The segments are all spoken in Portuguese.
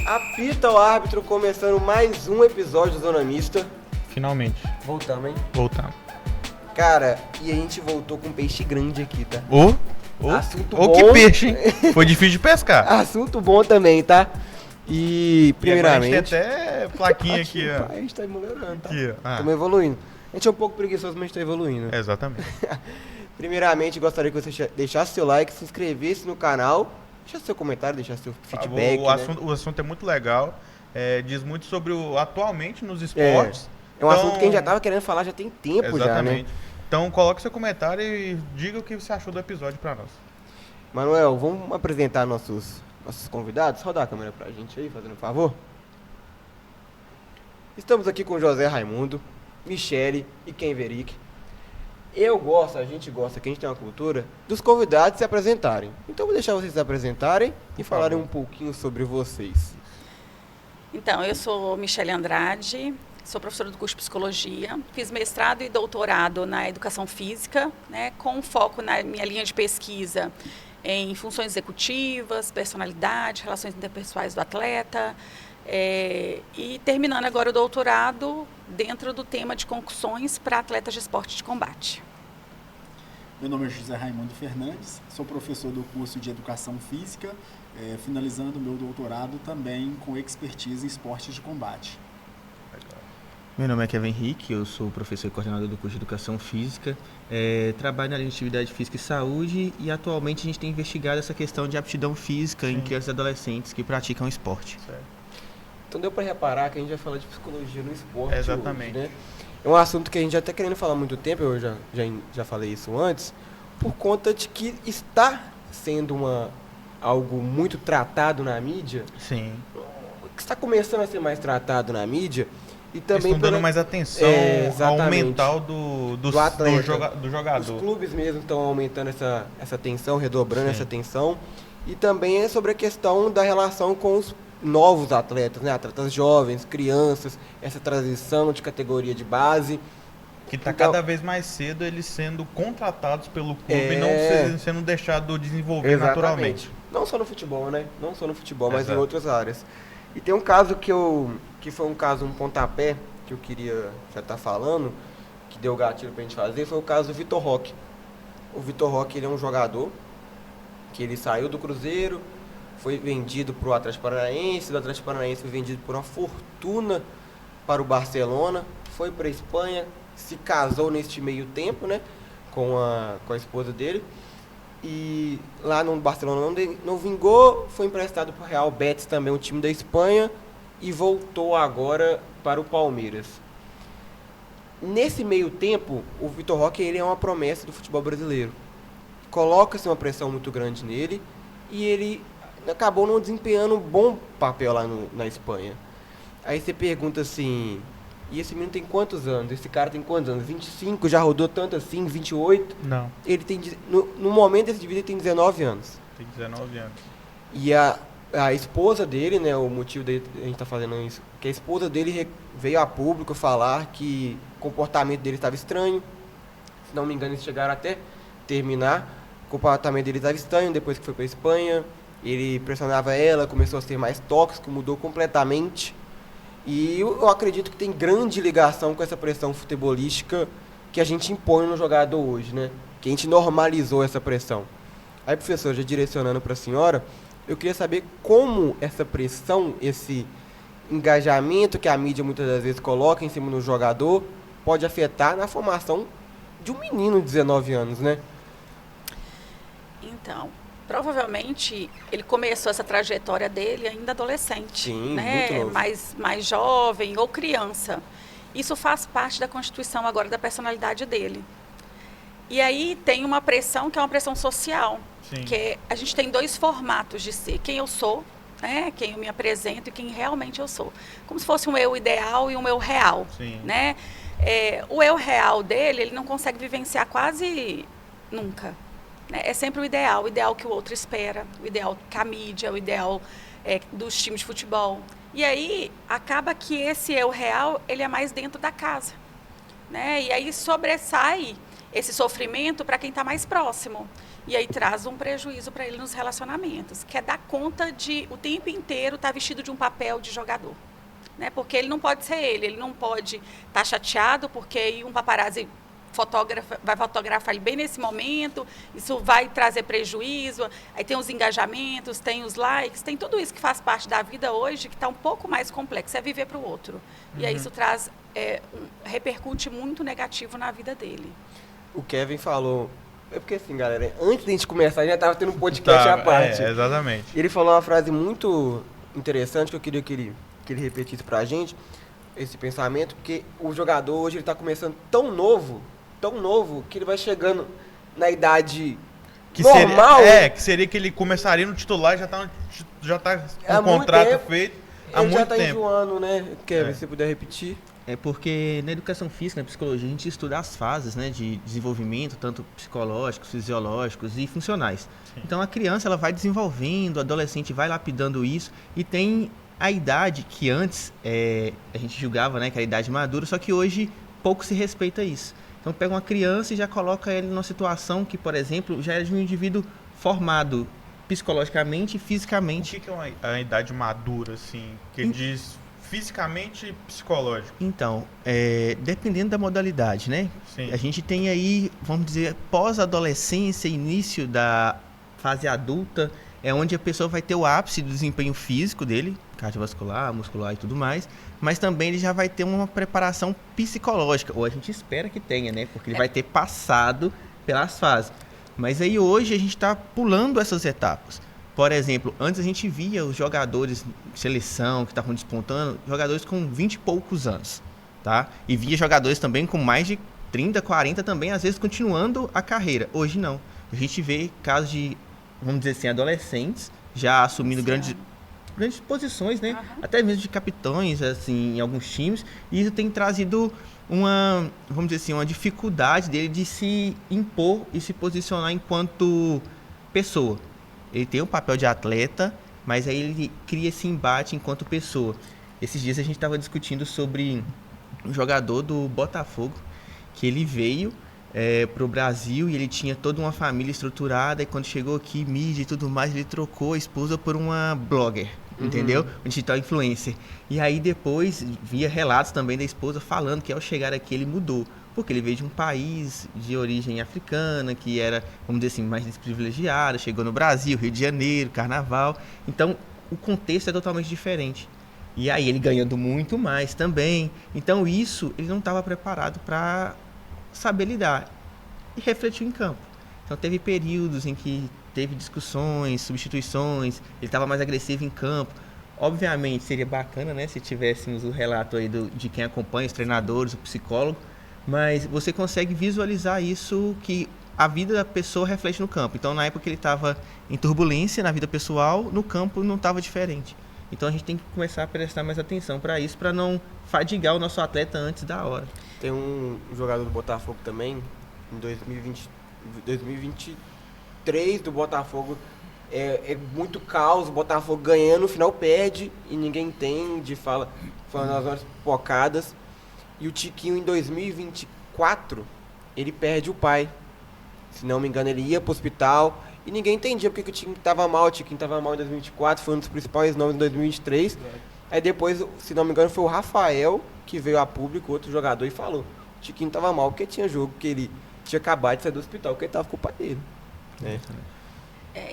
Apita o árbitro, começando mais um episódio do Zona Mista. Finalmente. Voltamos, hein? Voltamos. Cara, e a gente voltou com um peixe grande aqui, tá? Assunto bom. Que peixe, hein? Foi difícil de pescar. Assunto bom também, tá? E, primeiramente... E a gente tem até plaquinha aqui, ó. A gente tá melhorando, tá? Aqui, ó. Estamos evoluindo. A gente é um pouco preguiçoso, mas a gente tá evoluindo. Exatamente. Primeiramente, gostaria que você deixasse seu like, se inscrevesse no canal, deixasse seu comentário, deixasse seu feedback. O assunto é muito legal. Diz muito sobre o atualmente nos esportes. É um assunto que a gente já tava querendo falar já tem tempo. Exatamente. Já, né? Então coloque seu comentário e diga o que você achou do episódio pra nós. Manuel, vamos apresentar nossos convidados? Rodar a câmera pra gente aí, fazendo um favor. Estamos aqui com José Raimundo, Michele e Ken Verick. A gente gosta, que a gente tem uma cultura, dos convidados se apresentarem. Então vou deixar vocês se apresentarem e falarem um pouquinho sobre vocês. Então, eu sou Michele Andrade, sou professora do curso de Psicologia, fiz mestrado e doutorado na Educação Física, né, com foco na minha linha de pesquisa em funções executivas, personalidade, relações interpessoais do atleta, e terminando agora o doutorado dentro do tema de concussões para atletas de esporte de combate. Meu nome é José Raimundo Fernandes, sou professor do curso de Educação Física, finalizando meu doutorado também com expertise em esportes de combate. Meu nome é Kevin Henrique, eu sou professor e coordenador do curso de Educação Física, trabalho na linha de atividade física e saúde e atualmente a gente tem investigado essa questão de aptidão física em crianças e adolescentes que praticam esporte. Certo. Então deu para reparar que a gente vai falar de psicologia no esporte. Exatamente. Hoje, né? É um assunto que a gente já está querendo falar há muito tempo, eu já falei isso antes, por conta de que está sendo algo muito tratado na mídia. Sim. Que está começando a ser mais tratado na mídia. E também estão dando mais atenção ao mental do jogador. Os clubes mesmo estão aumentando essa tensão, redobrando essa tensão. E também é sobre a questão da relação com os novos atletas, né? Atletas jovens, crianças, essa transição de categoria de base. Que está cada vez mais cedo eles sendo contratados pelo clube e não sendo deixado desenvolver naturalmente. Não só no futebol, né? Não só no futebol, mas em outras áreas. E tem um caso que foi um pontapé, que eu queria já estar falando, que deu gatilho pra gente fazer, foi o caso do Vitor Roque. O Vitor Roque, ele é um jogador que ele saiu do Cruzeiro, foi vendido pro Atlético Paranaense, do Atlético Paranaense foi vendido por uma fortuna para o Barcelona, foi para a Espanha, se casou neste meio tempo, né, com a esposa dele, e lá no Barcelona não vingou, foi emprestado para o Real Betis, também um time da Espanha, e voltou agora para o Palmeiras. Nesse meio tempo, o Vitor Roque, ele é uma promessa do futebol brasileiro. Coloca-se uma pressão muito grande nele e ele acabou não desempenhando um bom papel lá na Espanha. Aí você pergunta assim, e esse menino tem quantos anos? Esse cara tem quantos anos? 25? Já rodou tanto assim? 28? Não. Ele tem, no momento desse vídeo ele tem 19 anos. Tem 19 anos. E a esposa dele, né, o motivo de a gente tá fazendo isso, que a esposa dele veio a público falar que o comportamento dele estava estranho. Se não me engano, eles chegaram até terminar. O comportamento dele estava estranho depois que foi para a Espanha. Ele pressionava ela, começou a ser mais tóxico, mudou completamente. E eu acredito que tem grande ligação com essa pressão futebolística que a gente impõe no jogador hoje, né? Que a gente normalizou essa pressão. Aí, professor, já direcionando para a senhora, eu queria saber como essa pressão, esse engajamento que a mídia muitas das vezes coloca em cima do jogador pode afetar na formação de um menino de 19 anos, né? Então, provavelmente ele começou essa trajetória dele ainda adolescente, sim, né? Muito novo. Mais jovem ou criança. Isso faz parte da constituição agora da personalidade dele. E aí tem uma pressão que é uma pressão social. Sim. Que a gente tem dois formatos de ser. Quem eu sou, né? Quem eu me apresento e quem realmente eu sou. Como se fosse um eu ideal e um eu real. Sim. Né? O eu real dele, ele não consegue vivenciar quase nunca. Né? É sempre o ideal que o outro espera, o ideal que a mídia, o ideal dos times de futebol. E aí acaba que esse eu real, ele é mais dentro da casa. Né? E aí sobressai esse sofrimento para quem está mais próximo. E aí traz um prejuízo para ele nos relacionamentos, que é dar conta de o tempo inteiro estar vestido de um papel de jogador. Né? Porque ele não pode ser ele não pode estar chateado porque aí um paparazzi vai fotografar ele bem nesse momento, isso vai trazer prejuízo, aí tem os engajamentos, tem os likes, tem tudo isso que faz parte da vida hoje, que está um pouco mais complexo, é viver para o outro. E aí isso traz, repercute muito negativo na vida dele. O Kevin falou, é porque assim, galera, antes de a gente começar, já estava tendo um podcast à parte. Exatamente. Ele falou uma frase muito interessante que eu queria que ele repetisse pra gente, esse pensamento, porque o jogador hoje ele tá começando tão novo, que ele vai chegando na idade normal. Que seria que ele começaria no titular e já tá com o contrato feito há muito tempo. Ele já tá enjoando, né? Kevin, se você puder repetir. É porque na educação física, na psicologia, a gente estuda as fases, né, de desenvolvimento, tanto psicológicos, fisiológicos e funcionais. Sim. Então a criança ela vai desenvolvendo, o adolescente vai lapidando isso e tem a idade que antes a gente julgava, né, que era a idade madura, só que hoje pouco se respeita isso. Então pega uma criança e já coloca ele numa situação que, por exemplo, já é de um indivíduo formado psicologicamente e fisicamente. O que é a idade madura, assim, que diz fisicamente e psicológico? Então, dependendo da modalidade, né? Sim. A gente tem aí, vamos dizer, pós-adolescência, início da fase adulta, é onde a pessoa vai ter o ápice do desempenho físico dele, cardiovascular, muscular e tudo mais, mas também ele já vai ter uma preparação psicológica, ou a gente espera que tenha, né? Porque ele vai ter passado pelas fases. Mas aí hoje a gente está pulando essas etapas. Por exemplo, antes a gente via os jogadores de seleção que estavam despontando, jogadores com 20 e poucos anos, tá? E via jogadores também com mais de 30, 40 também, às vezes continuando a carreira. Hoje não. A gente vê casos de, vamos dizer assim, adolescentes já assumindo grandes posições, né? Uhum. Até mesmo de capitães, assim, em alguns times. E isso tem trazido uma, vamos dizer assim, uma dificuldade dele de se impor e se posicionar enquanto pessoa. Ele tem o papel de atleta, mas aí ele cria esse embate enquanto pessoa. Esses dias a gente estava discutindo sobre um jogador do Botafogo, que ele veio para o Brasil e ele tinha toda uma família estruturada, e quando chegou aqui, mídia e tudo mais, ele trocou a esposa por uma blogger, entendeu? Um digital influencer. E aí depois via relatos também da esposa falando que ao chegar aqui ele mudou, porque ele veio de um país de origem africana, que era, vamos dizer assim, mais desprivilegiado, chegou no Brasil, Rio de Janeiro, Carnaval. Então, o contexto é totalmente diferente. E aí ele ganhando muito mais também. Então, isso ele não estava preparado para saber lidar. E refletiu em campo. Então, teve períodos em que teve discussões, substituições, ele estava mais agressivo em campo. Obviamente, seria bacana, né, se tivéssemos o relato aí de quem acompanha, os treinadores, o psicólogo, mas você consegue visualizar isso, que a vida da pessoa reflete no campo. Então, na época que ele estava em turbulência na vida pessoal, no campo não estava diferente. Então, a gente tem que começar a prestar mais atenção para isso, para não fadigar o nosso atleta antes da hora. Tem um jogador do Botafogo também, em 2023 do Botafogo, é muito caos, o Botafogo ganhando, no final perde e ninguém entende, fala nas horas pocadas. E o Tiquinho, em 2024, ele perde o pai. Se não me engano, ele ia pro hospital e ninguém entendia porque que o Tiquinho estava mal. O Tiquinho estava mal em 2024, foi um dos principais nomes em 2023. Aí depois, se não me engano, foi o Rafael que veio a público, outro jogador, e falou: o Tiquinho estava mal porque tinha jogo que ele tinha acabado de sair do hospital, porque ele estava com o pai dele.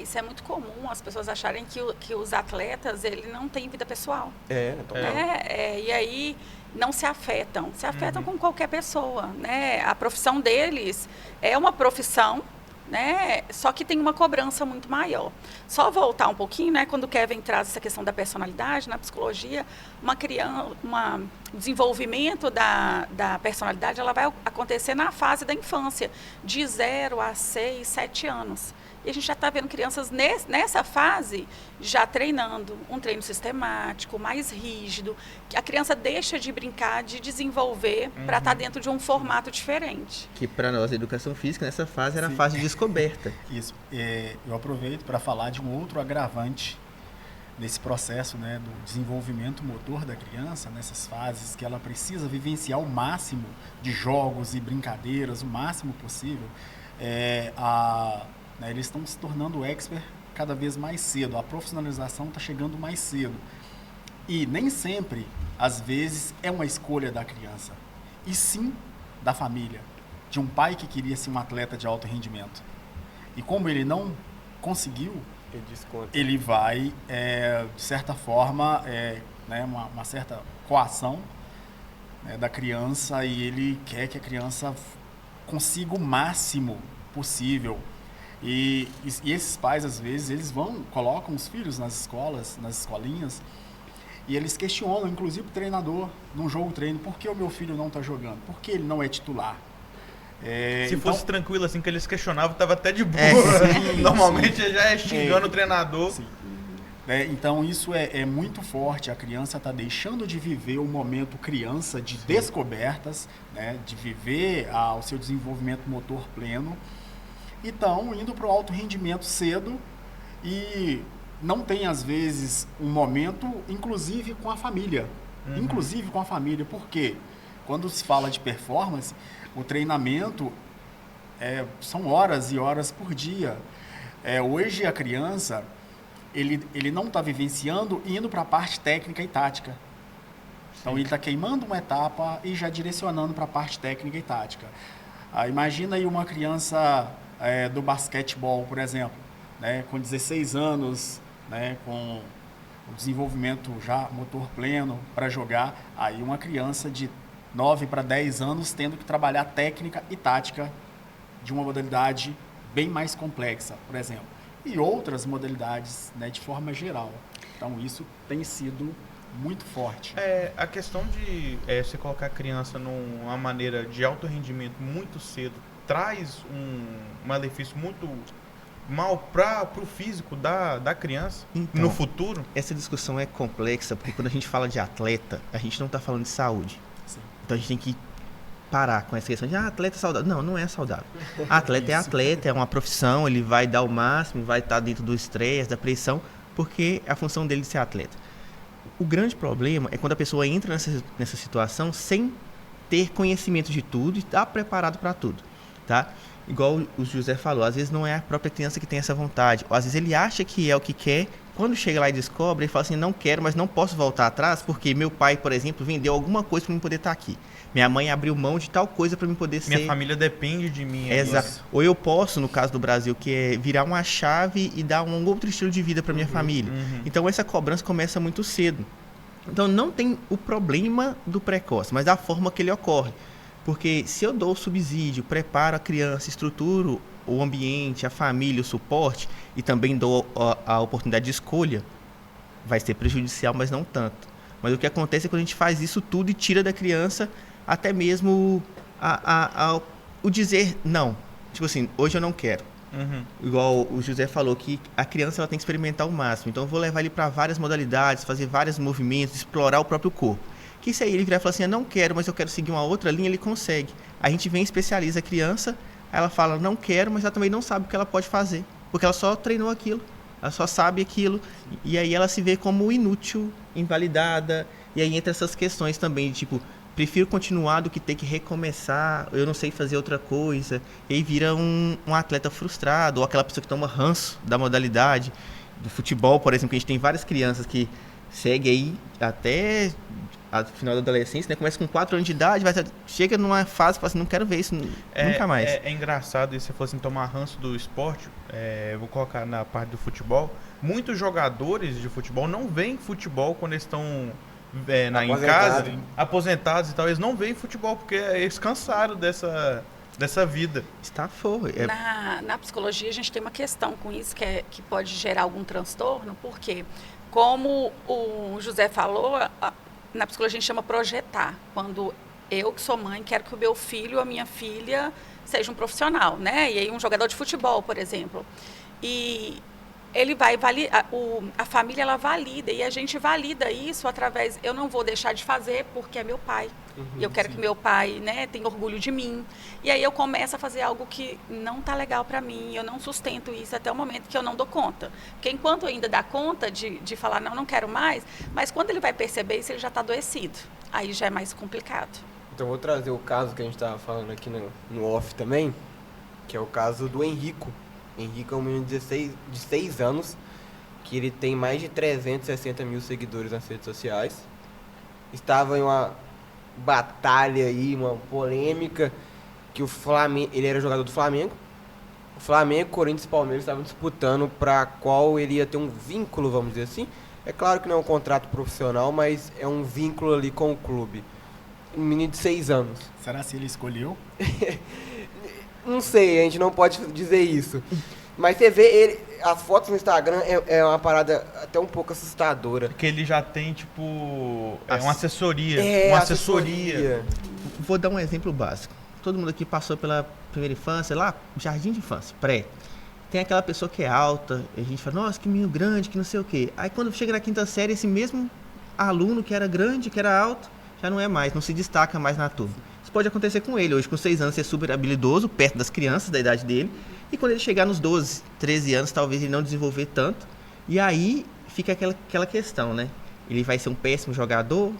Isso é muito comum, as pessoas acharem que os atletas ele não têm vida pessoal. E aí não se afetam com qualquer pessoa, né? A profissão deles é uma profissão, né? Só que tem uma cobrança muito maior. Só voltar um pouquinho, né? Quando o Kevin traz essa questão da personalidade, na psicologia, um desenvolvimento da personalidade, ela vai acontecer na fase da infância, de 0 a 6, 7 anos. E a gente já está vendo crianças nessa fase já treinando, um treino sistemático, mais rígido, que a criança deixa de brincar, de desenvolver para estar dentro de um formato diferente. Que para nós, a educação física, nessa fase era a fase de descoberta. Isso. Eu aproveito para falar de um outro agravante nesse processo, né, do desenvolvimento motor da criança, nessas fases que ela precisa vivenciar o máximo de jogos e brincadeiras, o máximo possível, né, eles estão se tornando expert cada vez mais cedo, a profissionalização está chegando mais cedo. E nem sempre, às vezes, é uma escolha da criança, e sim da família, de um pai que queria ser um atleta de alto rendimento. E como ele não conseguiu, ele vai, de certa forma, né, uma certa coação, né, da criança, e ele quer que a criança consiga o máximo possível. E esses pais, às vezes, eles colocam os filhos nas escolas, nas escolinhas, e eles questionam, inclusive o treinador, num jogo-treino, por que o meu filho não está jogando? Por que ele não é titular? Se fosse tranquilo assim que eles questionavam, tava até de boa. Normalmente já é xingando o treinador. Sim. Então isso é muito forte. A criança está deixando de viver o momento criança de descobertas, né, de viver o seu desenvolvimento motor pleno, e estão indo para o alto rendimento cedo e não tem, às vezes, um momento, inclusive com a família. Inclusive com a família. Por quê? Quando se fala de performance, o treinamento são horas e horas por dia. Hoje a criança, ele não está vivenciando e indo para a parte técnica e tática. Então ele está queimando uma etapa e já direcionando para a parte técnica e tática. Imagina aí uma criança do basquetebol, por exemplo, né, com 16 anos, né, com o desenvolvimento já motor pleno para jogar, aí uma criança de 9 para 10 anos tendo que trabalhar técnica e tática de uma modalidade bem mais complexa, por exemplo. E outras modalidades, né, de forma geral. Então isso tem sido muito forte. A questão de você colocar a criança numa maneira de alto rendimento muito cedo traz um malefício muito mal para o físico da criança, então, no futuro? Essa discussão é complexa, porque quando a gente fala de atleta, a gente não está falando de saúde. Sim. Então a gente tem que parar com essa questão de atleta saudável. Não é saudável. Atleta é atleta, é uma profissão, ele vai dar o máximo, vai estar dentro do estresse, da pressão, porque é a função dele de ser atleta. O grande problema é quando a pessoa entra nessa situação sem ter conhecimento de tudo e estar preparado para tudo, tá? Igual o José falou, às vezes não é a própria criança que tem essa vontade, ou às vezes ele acha que é o que quer, quando chega lá e descobre, ele fala assim, não quero, mas não posso voltar atrás, porque meu pai, por exemplo, vendeu alguma coisa para eu poder estar aqui. Minha mãe abriu mão de tal coisa para eu poder ser... Minha família depende de mim. Exato. Ou eu posso, no caso do Brasil, que é virar uma chave e dar um outro estilo de vida para minha família. Então essa cobrança começa muito cedo. Então não tem o problema do precoce, mas da forma que ele ocorre. Porque se eu dou o subsídio, preparo a criança, estruturo o ambiente, a família, o suporte, e também dou a oportunidade de escolha, vai ser prejudicial, mas não tanto. Mas o que acontece é quando a gente faz isso tudo e tira da criança até mesmo o dizer não. Tipo assim, hoje eu não quero. Igual o José falou, que a criança ela tem que experimentar o máximo. Então eu vou levar ele para várias modalidades, fazer vários movimentos, explorar o próprio corpo. Que se aí ele virar e falar assim, eu não quero, mas eu quero seguir uma outra linha, ele consegue. A gente vem e especializa a criança, ela fala, não quero, mas ela também não sabe o que ela pode fazer. Porque ela só treinou aquilo, ela só sabe aquilo. E aí ela se vê como inútil, invalidada. E aí entra essas questões também, de tipo, prefiro continuar do que ter que recomeçar, eu não sei fazer outra coisa. E aí vira um atleta frustrado, ou aquela pessoa que toma ranço da modalidade. Do futebol, por exemplo, que a gente tem várias crianças que seguem aí até a final da adolescência, né? Começa com 4 anos de idade, chega numa fase e fala assim, não quero ver isso nunca mais. É engraçado, e se você for assim, tomar ranço do esporte, vou colocar na parte do futebol, muitos jogadores de futebol não veem futebol quando eles estão em casa, aposentados e tal, eles não veem futebol porque eles cansaram dessa vida. Estafou. Na psicologia a gente tem uma questão com isso que pode gerar algum transtorno, porque como o José falou, na psicologia a gente chama projetar, quando eu que sou mãe quero que o meu filho ou a minha filha seja um profissional, né? E aí um jogador de futebol, por exemplo. E ele vai validar, a família ela valida, e a gente valida isso através, eu não vou deixar de fazer porque é meu pai. E eu quero que meu pai, né, tenha orgulho de mim. E aí eu começo a fazer algo que não tá legal para mim, eu não sustento isso até o momento que eu não dou conta. Porque enquanto eu ainda dá conta de falar, não quero mais, mas quando ele vai perceber isso, ele já está adoecido. Aí já é mais complicado. Então, vou trazer o caso que a gente estava falando aqui no off também, que é o caso do Henrico. Henrico é um menino de 6 anos, que ele tem mais de 360 mil seguidores nas redes sociais. Estava em uma batalha aí, uma polêmica, que o Flamengo, ele era jogador do Flamengo. O Flamengo, Corinthians e Palmeiras estavam disputando para qual ele ia ter um vínculo, vamos dizer assim. É claro que não é um contrato profissional, mas é um vínculo ali com o clube. Um menino de 6 anos. Será que ele escolheu? Não sei, a gente não pode dizer isso. Mas você vê ele, as fotos no Instagram é uma parada até um pouco assustadora. Porque ele já tem, tipo, uma assessoria. É, uma assessoria. Vou dar um exemplo básico. Todo mundo aqui passou pela primeira infância, lá, jardim de infância, pré. Tem aquela pessoa que é alta, e a gente fala, nossa, que menino grande, que não sei o quê. Aí quando chega na quinta série, esse mesmo aluno que era grande, que era alto, já não é mais, não se destaca mais na turma. Isso pode acontecer com ele, hoje com 6 anos ser super habilidoso, perto das crianças da idade dele, e quando ele chegar nos 12, 13 anos, talvez ele não desenvolver tanto, e aí fica aquela questão, né? Ele vai ser um péssimo jogador,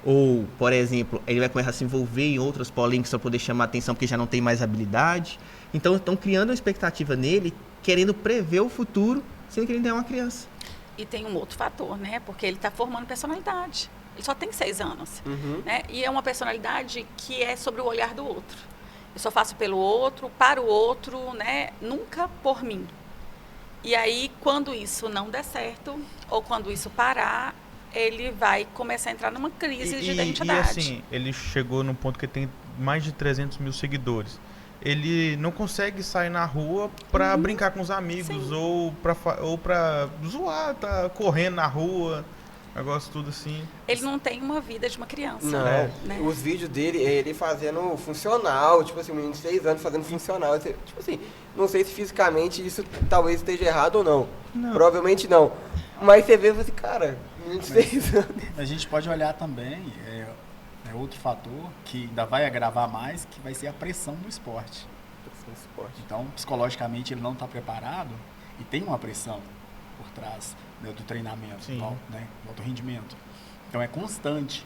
ou, por exemplo, ele vai começar a se envolver em outras polêmicas para poder chamar a atenção porque já não tem mais habilidade. Então, estão criando uma expectativa nele, querendo prever o futuro, sendo que ele ainda é uma criança. E tem um outro fator, né? Porque ele está formando personalidade. Ele só tem 6 anos. Né? E é uma personalidade que é sobre o olhar do outro. Eu só faço pelo outro, para o outro, né? Nunca por mim. E aí, quando isso não der certo, ou quando isso parar, ele vai começar a entrar numa crise de identidade. E assim, ele chegou num ponto que ele tem mais de 300 mil seguidores. Ele não consegue sair na rua pra brincar com os amigos ou pra zoar, tá correndo na rua, negócio tudo assim. Ele não tem uma vida de uma criança. Não, né? os vídeos dele é ele fazendo funcional, tipo assim, um menino de 6 anos fazendo funcional. Tipo assim, não sei se fisicamente isso talvez esteja errado ou não. Provavelmente não. Mas você vê assim, cara, menino de 6 anos. A gente pode olhar também, outro fator que ainda vai agravar mais, que vai ser a pressão do esporte. Então, psicologicamente, ele não está preparado e tem uma pressão por trás, né, do treinamento, do alto rendimento. Então, é constante.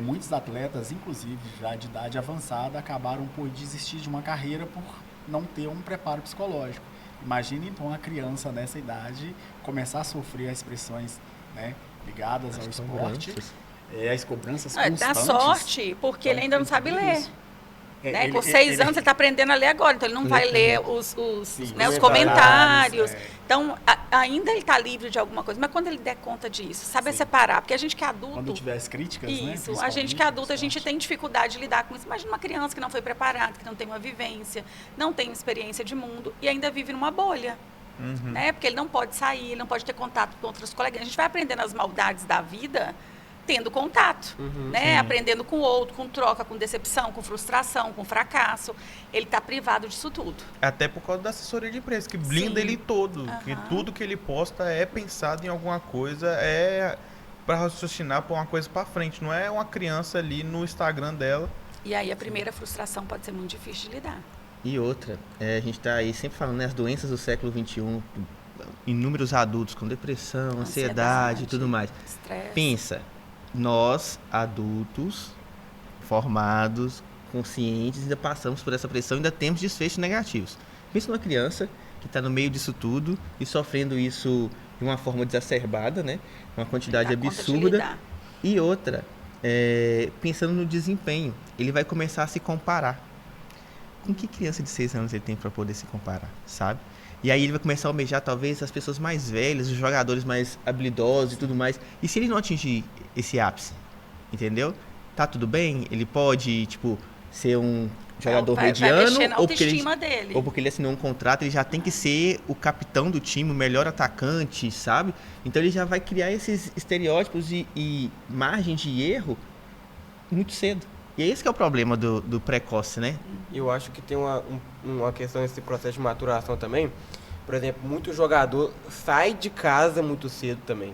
Muitos atletas, inclusive já de idade avançada, acabaram por desistir de uma carreira por não ter um preparo psicológico. Imagine, então, a criança nessa idade começar a sofrer as pressões, né, ligadas ao esporte. As cobranças constantes. Dá sorte, porque ele ainda não sabe ler. Né? Com 6 anos ele está aprendendo a ler agora, então ele não vai ler os comentários. Então, ainda ele está livre de alguma coisa, mas quando ele der conta disso, saber separar, porque a gente que é adulto... Quando tiver as críticas, isso, a gente que é adulto, a gente tem dificuldade de lidar com isso. Imagina uma criança que não foi preparada, que não tem uma vivência, não tem experiência de mundo e ainda vive numa bolha. Né? Porque ele não pode sair, ele não pode ter contato com outros colegas. A gente vai aprendendo as maldades da vida tendo contato, né? Aprendendo com o outro, com troca, com decepção, com frustração, com fracasso. Ele está privado disso tudo. Até por causa da assessoria de imprensa, que blinda ele todo. Que tudo que ele posta é pensado em alguma coisa, é para raciocinar por uma coisa para frente. Não é uma criança ali no Instagram dela. E aí a primeira frustração pode ser muito difícil de lidar. E outra, a gente está aí sempre falando, né, as doenças do século XXI, inúmeros adultos com depressão, ansiedade e tudo mais. Estresse. Pensa, nós, adultos, formados, conscientes, ainda passamos por essa pressão e ainda temos desfechos negativos. Pensa numa criança que está no meio disso tudo e sofrendo isso de uma forma exacerbada, né? Uma quantidade absurda. E outra, pensando no desempenho, ele vai começar a se comparar. Com que criança de 6 anos ele tem para poder se comparar, sabe? E aí ele vai começar a almejar talvez as pessoas mais velhas, os jogadores mais habilidosos e tudo mais. E se ele não atingir esse ápice, entendeu? Tá tudo bem? Ele pode, tipo, ser um jogador mediano, vai mexer na autoestima dele. Ou porque ele assinou um contrato, ele já tem que ser o capitão do time, o melhor atacante, sabe? Então ele já vai criar esses estereótipos e margem de erro muito cedo. E é esse que é o problema do precoce, né? Eu acho que tem uma questão nesse processo de maturação também, Por exemplo, muito jogador sai de casa muito cedo também.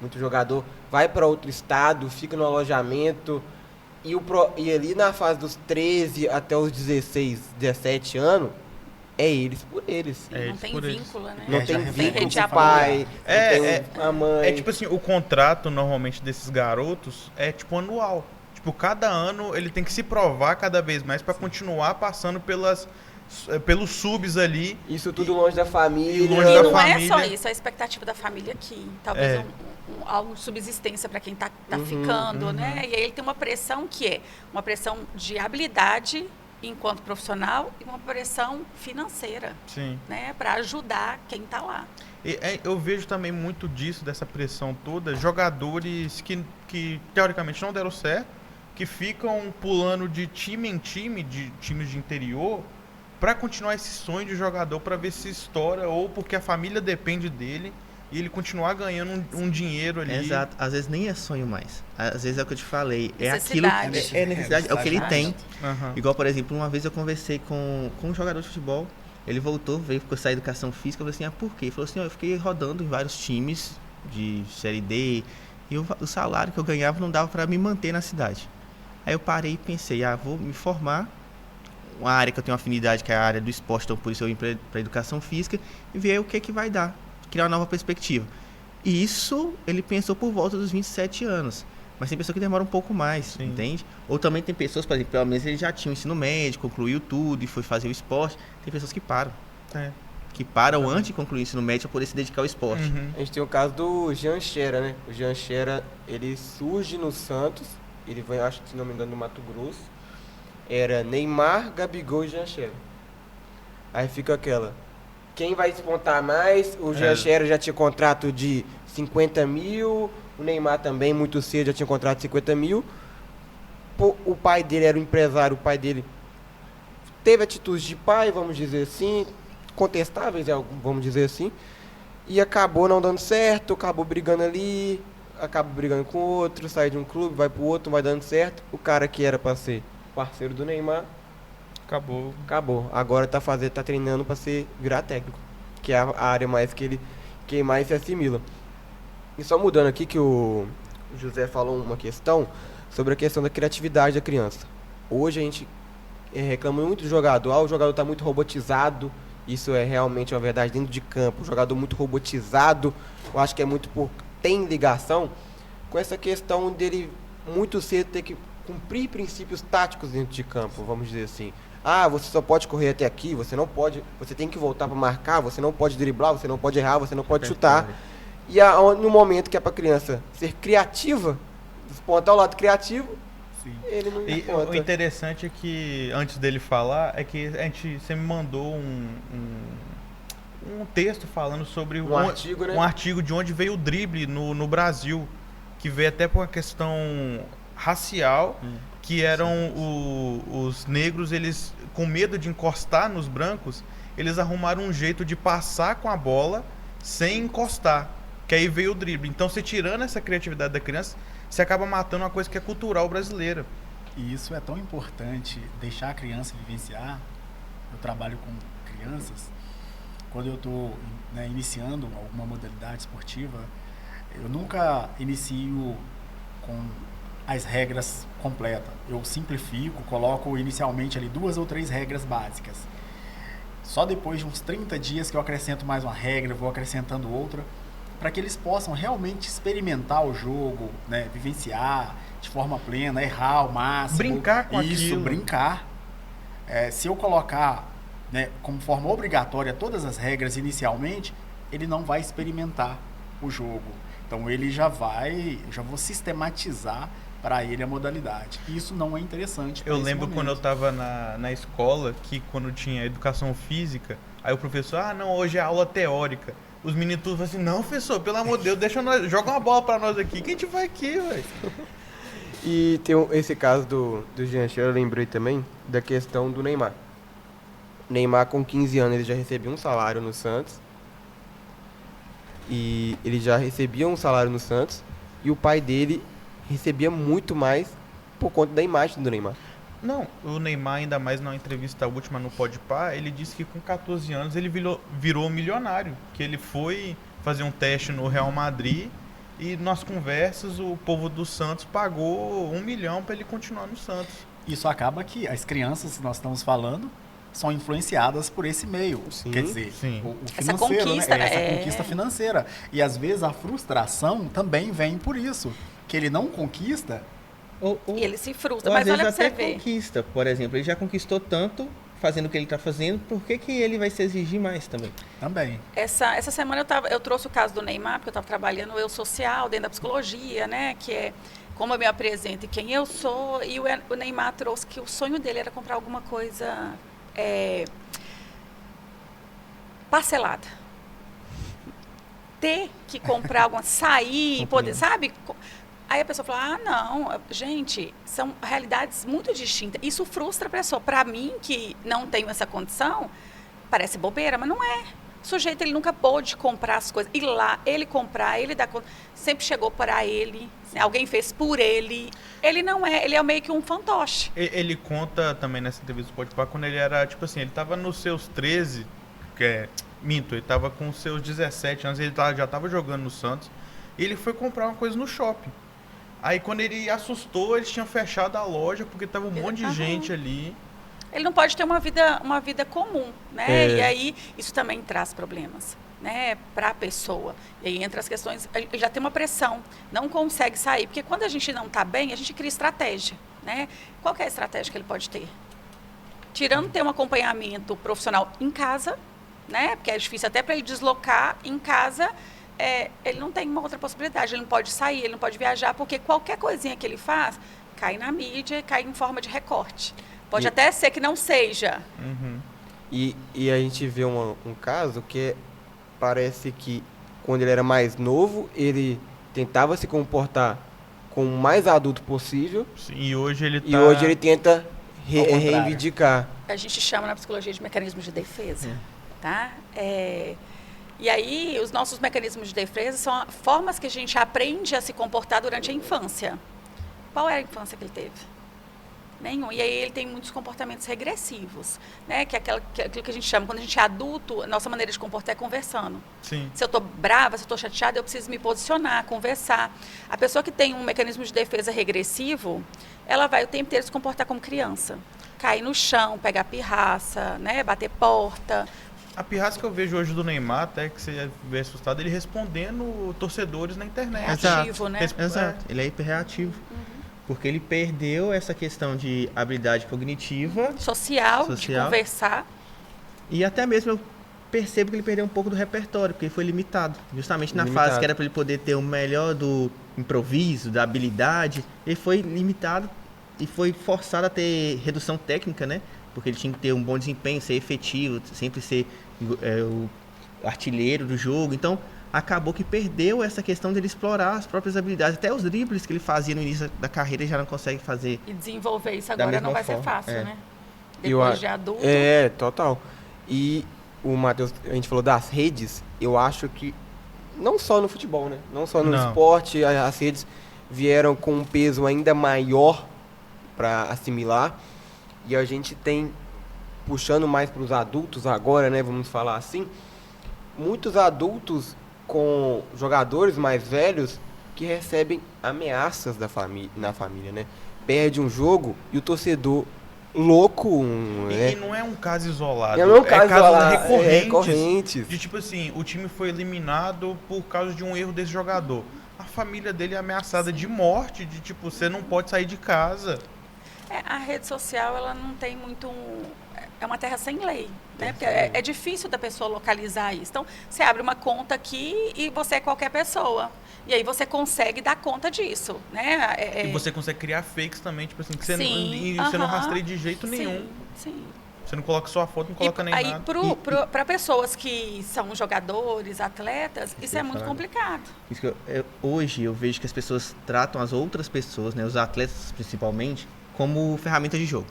Muito jogador vai para outro estado, fica no alojamento e ali na fase dos 13 até os 16, 17 anos, é eles por eles. Não tem vínculo, né? Não tem já vínculo de com o pai, a mãe. É tipo assim, o contrato normalmente desses garotos é tipo anual. Tipo, cada ano ele tem que se provar cada vez mais para continuar passando pelos subs ali. Isso tudo longe da família. longe E da não família. é só isso, a expectativa da família aqui. Talvez algo de subsistência para quem tá ficando, né? E aí ele tem uma pressão que é uma pressão de habilidade enquanto profissional e uma pressão financeira, Sim. né? Para ajudar quem está lá. Eu vejo também muito disso, dessa pressão toda, jogadores que teoricamente não deram certo, que ficam pulando de time em time, de times de interior, para continuar esse sonho de jogador, para ver se estoura, ou porque a família depende dele e ele continuar ganhando um dinheiro ali. Exato. Às vezes nem é sonho mais. Às vezes é o que eu te falei. É Necessidade. aquilo. É necessidade, é o que ele tem. Uhum. Igual, por exemplo, uma vez eu conversei com um jogador de futebol. Ele voltou, veio cursar educação física. Eu falei assim, por quê? Ele falou assim, eu fiquei rodando em vários times de Série D e o salário que eu ganhava não dava para me manter na cidade. Aí eu parei e pensei, vou me formar. Uma área que eu tenho afinidade, que é a área do esporte, então por isso eu vim para educação física e ver o que vai dar. Criar uma nova perspectiva. E isso ele pensou por volta dos 27 anos. Mas tem pessoa que demora um pouco mais, Sim. entende? Ou também tem pessoas, por exemplo, pelo menos ele já tinha o ensino médio, concluiu tudo e foi fazer o esporte. Tem pessoas que param. Que param antes de concluir o ensino médio para poder se dedicar ao esporte. Uhum. A gente tem o caso do Jean Xera, né? O Jean Xera, ele surge no Santos, ele vem, acho que se não me engano, do Mato Grosso. Era Neymar, Gabigol e Jean Xera. Aí fica aquela... Quem vai despontar mais? O Jean Xera já tinha contrato de 50 mil, o Neymar também, muito cedo, já tinha contrato de 50 mil. O pai dele era um empresário, o pai dele teve atitudes de pai, vamos dizer assim, contestáveis, vamos dizer assim, e acabou não dando certo, acabou brigando ali, acaba brigando com outro, sai de um clube, vai pro outro, vai dando certo. O cara que era para ser parceiro do Neymar, acabou. Agora tá treinando para virar técnico, que é a área mais que mais se assimila. E só mudando aqui que o José falou uma questão sobre a questão da criatividade da criança. Hoje a gente reclama muito do jogador, o jogador tá muito robotizado. Isso é realmente uma verdade dentro de campo. O jogador muito robotizado, eu acho que é muito tem ligação com essa questão dele muito cedo ter que cumprir princípios táticos dentro de campo, vamos dizer assim. Você só pode correr até aqui, você não pode, você tem que voltar para marcar, você não pode driblar, você não pode errar, você não pode chutar. E no momento que é para a criança ser criativa, despontar o lado criativo, sim, ele não desponta. O interessante é que, antes dele falar, é que você me mandou um texto falando sobre artigo, né? Um artigo de onde veio o drible no Brasil, que veio até por uma questão racial, que eram os negros, eles com medo de encostar nos brancos, eles arrumaram um jeito de passar com a bola sem encostar, que aí veio o drible. Então, você tirando essa criatividade da criança, você acaba matando uma coisa que é cultural brasileira. E isso é tão importante, deixar a criança vivenciar. Eu trabalho com crianças. Quando eu estou iniciando alguma modalidade esportiva, eu nunca inicio com as regras completas. Eu simplifico, coloco inicialmente ali 2 ou 3 regras básicas. Só depois de uns 30 dias que eu acrescento mais uma regra, vou acrescentando outra, para que eles possam realmente experimentar o jogo, né, vivenciar de forma plena, errar ao máximo. Brincar com isso, aquilo. Brincar. Se eu colocar, né, como forma obrigatória todas as regras inicialmente, ele não vai experimentar o jogo. Então eu já vou sistematizar para ele a modalidade. Isso não é interessante. Eu lembro quando eu estava na escola, que quando tinha educação física, aí o professor, não, hoje é aula teórica. Os meninos tudo falam assim, não, professor, pelo amor de Deus, joga uma bola para nós aqui, que a gente vai aqui, velho. E tem esse caso do Jean Xera, eu lembrei também da questão do Neymar. Neymar, com 15 anos, ele já recebia um salário no Santos. E o pai dele recebia muito mais por conta da imagem do Neymar. Não, o Neymar, ainda mais na entrevista última no Podpah, ele disse que com 14 anos ele virou milionário, que ele foi fazer um teste no Real Madrid e nas conversas o povo do Santos pagou 1 milhão para ele continuar no Santos. Isso acaba que as crianças que nós estamos falando são influenciadas por esse meio. Sim, quer dizer, sim. o Essa financeiro, conquista, né? Essa é. conquista financeira. E às vezes a frustração também vem por isso. Que ele não conquista. E ele se frustra. Ou às Mas vezes olha pra você até ver. conquista, por exemplo. Ele já conquistou tanto fazendo o que ele está fazendo, por que ele vai se exigir mais também? Também. Essa semana eu trouxe o caso do Neymar, porque eu estava trabalhando no eu social, dentro da psicologia, né? Que é como eu me apresento e quem eu sou. E o Neymar trouxe que o sonho dele era comprar alguma coisa parcelada. Ter que comprar alguma, sair, poder, sabe? Aí a pessoa fala, não, gente, são realidades muito distintas. Isso frustra a pessoa. Para mim, que não tenho essa condição, parece bobeira, mas não é. O sujeito, ele nunca pôde comprar as coisas. Ir lá, ele comprar, ele dar conta. Sempre chegou para ele, né? Alguém fez por ele. Ele não é, ele é meio que um fantoche. Ele conta também nessa entrevista do Podpah, quando ele era, tipo assim, ele tava nos seus 13, ele tava com os seus 17 anos, ele já tava jogando no Santos, e ele foi comprar uma coisa no shopping. Aí quando ele assustou, eles tinham fechado a loja, porque tava um monte de gente ali. Ele não pode ter uma vida comum, né? E aí, isso também traz problemas, né? Para a pessoa. E aí entra as questões, ele já tem uma pressão, não consegue sair. Porque quando a gente não está bem, a gente cria estratégia, né? Qual que é a estratégia que ele pode ter? Tirando ter um acompanhamento profissional em casa, né? Porque é difícil até para ele deslocar em casa, ele não tem uma outra possibilidade. Ele não pode sair, ele não pode viajar, porque qualquer coisinha que ele faz, cai na mídia, cai em forma de recorte. Pode até ser que não seja. Uhum. E a gente vê um caso que parece que quando ele era mais novo, ele tentava se comportar como o mais adulto possível. Sim, e hoje ele E hoje ele tenta reivindicar. A gente chama na psicologia de mecanismos de defesa. Tá? E aí, os nossos mecanismos de defesa são formas que a gente aprende a se comportar durante a infância. Qual era a infância que ele teve? Nenhum. E aí ele tem muitos comportamentos regressivos, né? Que é aquilo que a gente chama, quando a gente é adulto, a nossa maneira de comportar é conversando. Sim. Se eu estou brava, se eu estou chateada, eu preciso me posicionar, conversar. A pessoa que tem um mecanismo de defesa regressivo, ela vai o tempo inteiro se comportar como criança. Cair no chão, pegar pirraça, né? Bater porta. A pirraça que eu vejo hoje do Neymar, até que você vê assustado, ele respondendo torcedores na internet. Reativo, né? Exato, ele é hiperreativo. Porque ele perdeu essa questão de habilidade cognitiva. Social, de conversar. E até mesmo eu percebo que ele perdeu um pouco do repertório, porque ele foi limitado. Justamente na fase que era para ele poder ter o melhor do improviso, da habilidade, ele foi limitado e foi forçado a ter redução técnica, né? Porque ele tinha que ter um bom desempenho, ser efetivo, sempre ser o artilheiro do jogo. Então, acabou que perdeu essa questão dele explorar as próprias habilidades. Até os dribles que ele fazia no início da carreira ele já não consegue fazer. E desenvolver isso agora não vai ser fácil, né? Depois de adulto. Total. E o Matheus, a gente falou das redes, eu acho que não só no futebol, né? Não só no esporte, as redes vieram com um peso ainda maior para assimilar. E a gente tem, puxando mais para os adultos agora, né? Vamos falar assim, muitos adultos com jogadores mais velhos que recebem ameaças na família, né? Perde um jogo e o torcedor louco, né? E não é um caso isolado. Não é um caso isolado, recorrentes. De tipo assim, o time foi eliminado por causa de um erro desse jogador. A família dele é ameaçada de morte, de tipo, você não pode sair de casa. A rede social, ela não tem muito é uma terra sem lei, né? Porque é difícil da pessoa localizar isso. Então, você abre uma conta aqui e você é qualquer pessoa. E aí você consegue dar conta disso, né? E você consegue criar fakes também, tipo assim, que você não rastreia de jeito nenhum. Sim. Você não coloca sua foto, não coloca nem aí, nada. Para pessoas que são jogadores, atletas, isso é muito complicado. Isso que hoje eu vejo que as pessoas tratam as outras pessoas, né, os atletas principalmente, como ferramenta de jogo.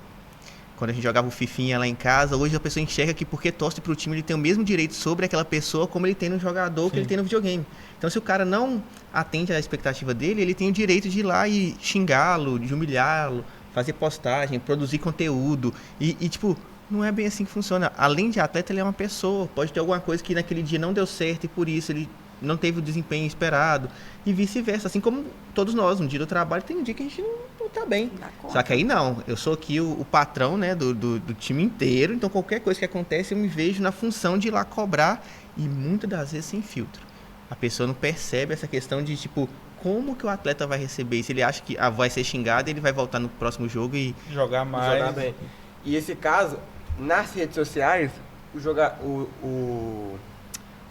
Quando a gente jogava o Fifinha lá em casa, hoje a pessoa enxerga que porque torce pro time, ele tem o mesmo direito sobre aquela pessoa como ele tem no jogador, que ele tem no videogame. Então, se o cara não atende à expectativa dele, ele tem o direito de ir lá e xingá-lo, de humilhá-lo, fazer postagem, produzir conteúdo. E tipo, não é bem assim que funciona. Além de atleta, ele é uma pessoa. Pode ter alguma coisa que naquele dia não deu certo e por isso ele não teve o desempenho esperado. E vice-versa. Assim como todos nós, um dia do trabalho tem um dia que a gente não tá bem. Só que aí não. Eu sou aqui o patrão, né, do time inteiro. Então qualquer coisa que acontece eu me vejo na função de ir lá cobrar. E muitas das vezes sem filtro. A pessoa não percebe essa questão de tipo... Como que o atleta vai receber isso? Ele acha que vai ser xingado e ele vai voltar no próximo jogo e... Jogar mais. Jogar bem. E esse caso, nas redes sociais, o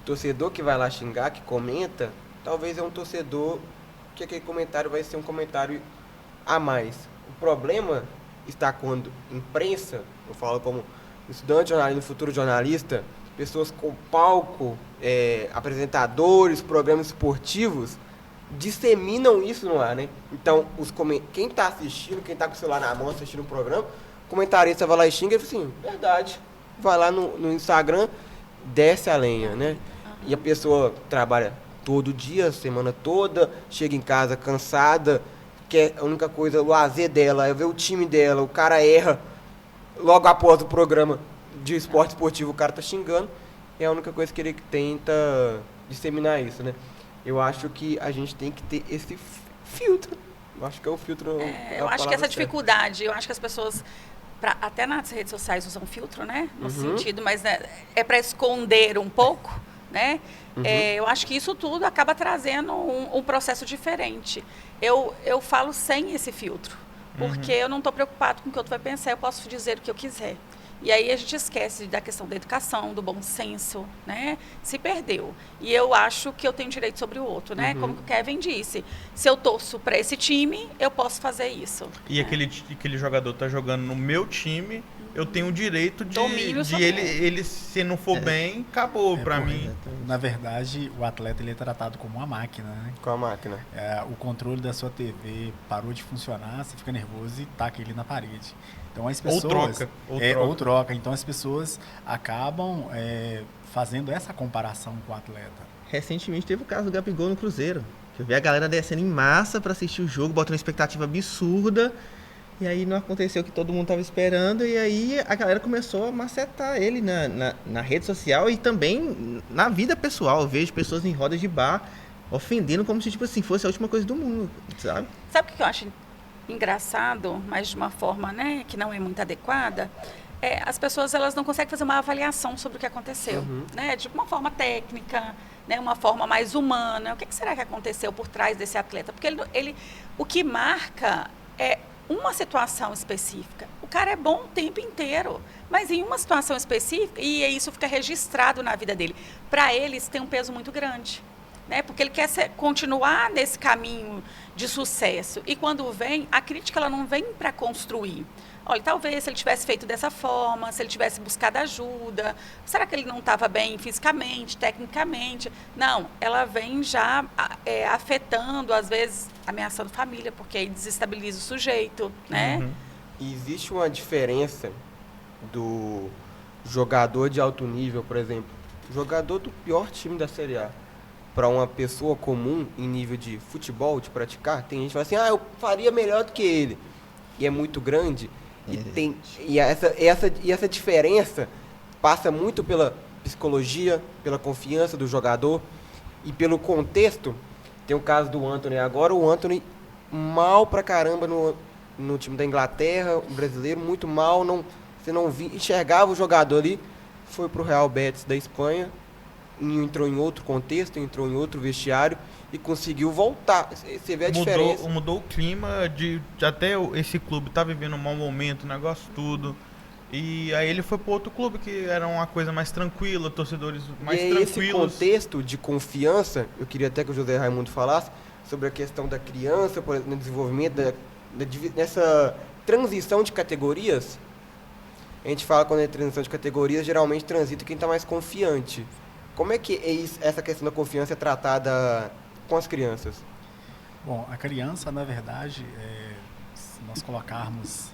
torcedor que vai lá xingar, que comenta, talvez é um torcedor que aquele comentário vai ser um comentário a mais. O problema está quando imprensa, eu falo como estudante de jornalismo, futuro jornalista, pessoas com palco, apresentadores, programas esportivos, disseminam isso no ar, né? Então, quem está assistindo, quem está com o celular na mão assistindo o programa, o comentarista vai lá e xinga e fala assim, verdade. Vai lá no Instagram, desce a lenha, né? E a pessoa trabalha todo dia, a semana toda, chega em casa cansada, que a única coisa, o lazer dela é ver o time dela, o cara erra, logo após o programa de esportivo, o cara tá xingando, é a única coisa que ele tenta disseminar isso, né? Eu acho que a gente tem que ter esse filtro. Eu acho que é o filtro. Eu acho que essa dificuldade, eu acho que as pessoas, até nas redes sociais usam filtro, né? No sentido, mas né, é para esconder um pouco, né? Eu acho que isso tudo acaba trazendo um processo diferente. Eu falo sem esse filtro, porque eu não estou preocupado com o que o outro vai pensar, eu posso dizer o que eu quiser. E aí a gente esquece da questão da educação, do bom senso, né? Se perdeu. E eu acho que eu tenho direito sobre o outro, né? Como o Kevin disse, se eu torço para esse time, eu posso fazer isso. E aquele jogador tá jogando no meu time, eu tenho o direito de ele, se não for bem, acabou para mim. Na verdade, o atleta ele é tratado como uma máquina, né? Com a máquina. O controle da sua TV parou de funcionar, você fica nervoso e taca ele na parede. Então as pessoas... Ou troca. Então as pessoas acabam fazendo essa comparação com o atleta. Recentemente teve o caso do Gabigol no Cruzeiro. Eu vi a galera descendo em massa para assistir o jogo, botando uma expectativa absurda. E aí não aconteceu o que todo mundo estava esperando. E aí a galera começou a macetar ele na rede social e também na vida pessoal. Eu vejo pessoas em rodas de bar ofendendo como se tipo assim, fosse a última coisa do mundo, sabe? Sabe o que eu acho engraçado, mas de uma forma, né, que não é muito adequada? As pessoas elas não conseguem fazer uma avaliação sobre o que aconteceu, né, de uma forma técnica, né, uma forma mais humana. O que será que aconteceu por trás desse atleta? Porque o que marca é uma situação específica. O cara é bom o tempo inteiro, mas em uma situação específica, e isso fica registrado na vida dele. Para ele, isso tem um peso muito grande, né? Porque ele quer continuar nesse caminho de sucesso. E quando vem, a crítica ela não vem para construir. Olha, talvez se ele tivesse feito dessa forma, se ele tivesse buscado ajuda, será que ele não estava bem fisicamente, tecnicamente? Não, ela vem já afetando, às vezes, ameaçando família, porque aí desestabiliza o sujeito, né? E existe uma diferença do jogador de alto nível, por exemplo, jogador do pior time da Série A, para uma pessoa comum em nível de futebol, de praticar. Tem gente que fala assim, eu faria melhor do que ele. E é muito grande. E essa diferença passa muito pela psicologia, pela confiança do jogador e pelo contexto. Tem o caso do Antony agora, o Antony mal pra caramba no time da Inglaterra, o brasileiro muito mal, você não enxergava o jogador ali, foi pro Real Betis da Espanha, entrou em outro contexto, entrou em outro vestiário e conseguiu voltar. Você vê a diferença. Mudou o clima de até esse clube tá vivendo um mau momento, o negócio tudo. E aí ele foi para outro clube que era uma coisa mais tranquila, torcedores mais tranquilos. Esse contexto de confiança, eu queria até que o José Raimundo falasse sobre a questão da criança, por exemplo, no desenvolvimento nessa transição de categorias. A gente fala quando é transição de categorias, geralmente transita quem está mais confiante. Como é que essa questão da confiança é tratada com as crianças? Bom, a criança, na verdade, se nós colocarmos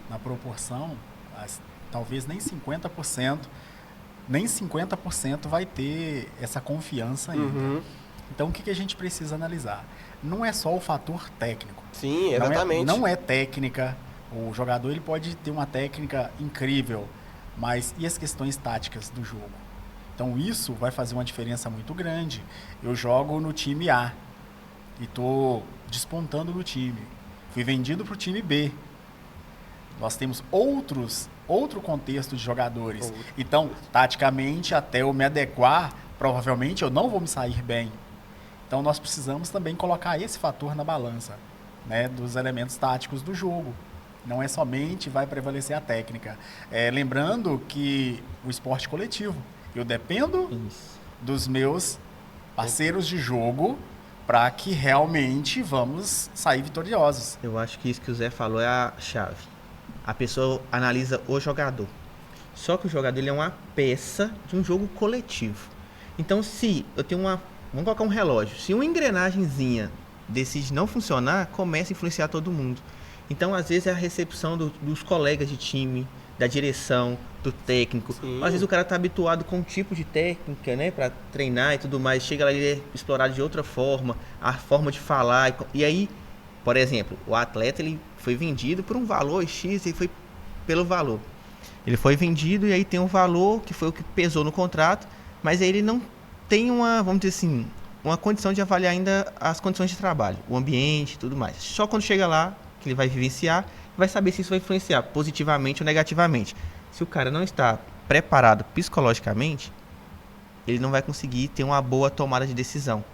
na proporção, talvez nem 50% vai ter essa confiança ainda. Então, o que a gente precisa analisar? Não é só o fator técnico. Sim, exatamente. Não é técnica, O jogador ele pode ter uma técnica incrível, mas e as questões táticas do jogo? Então isso vai fazer uma diferença muito grande. Eu jogo no time A e estou despontando no time. Fui vendido para o time B. Nós temos outro contexto de jogadores. Então, taticamente, até eu me adequar, provavelmente eu não vou me sair bem. Então, nós precisamos também colocar esse fator na balança, né, dos elementos táticos do jogo. Não é somente vai prevalecer a técnica. Lembrando que o esporte coletivo, eu dependo dos meus parceiros de jogo para que realmente vamos sair vitoriosos. Eu acho que isso que o Zé falou é a chave. A pessoa analisa o jogador. Só que o jogador ele é uma peça de um jogo coletivo. Então, se eu tenho vamos colocar um relógio. Se uma engrenagemzinha decide não funcionar, começa a influenciar todo mundo. Então, às vezes, é a recepção dos colegas de time, da direção, do técnico. Sim. Às vezes o cara tá habituado com um tipo de técnica, né, para treinar e tudo mais. Chega lá, ele é explorado de outra forma, a forma de falar. E aí, por exemplo, o atleta ele foi vendido por um valor X e foi pelo valor. Ele foi vendido e aí tem um valor que foi o que pesou no contrato, mas aí ele não tem vamos dizer assim, uma condição de avaliar ainda as condições de trabalho, o ambiente e tudo mais. Só quando chega lá, que ele vai vivenciar, vai saber se isso vai influenciar positivamente ou negativamente. Se o cara não está preparado psicologicamente, ele não vai conseguir ter uma boa tomada de decisão.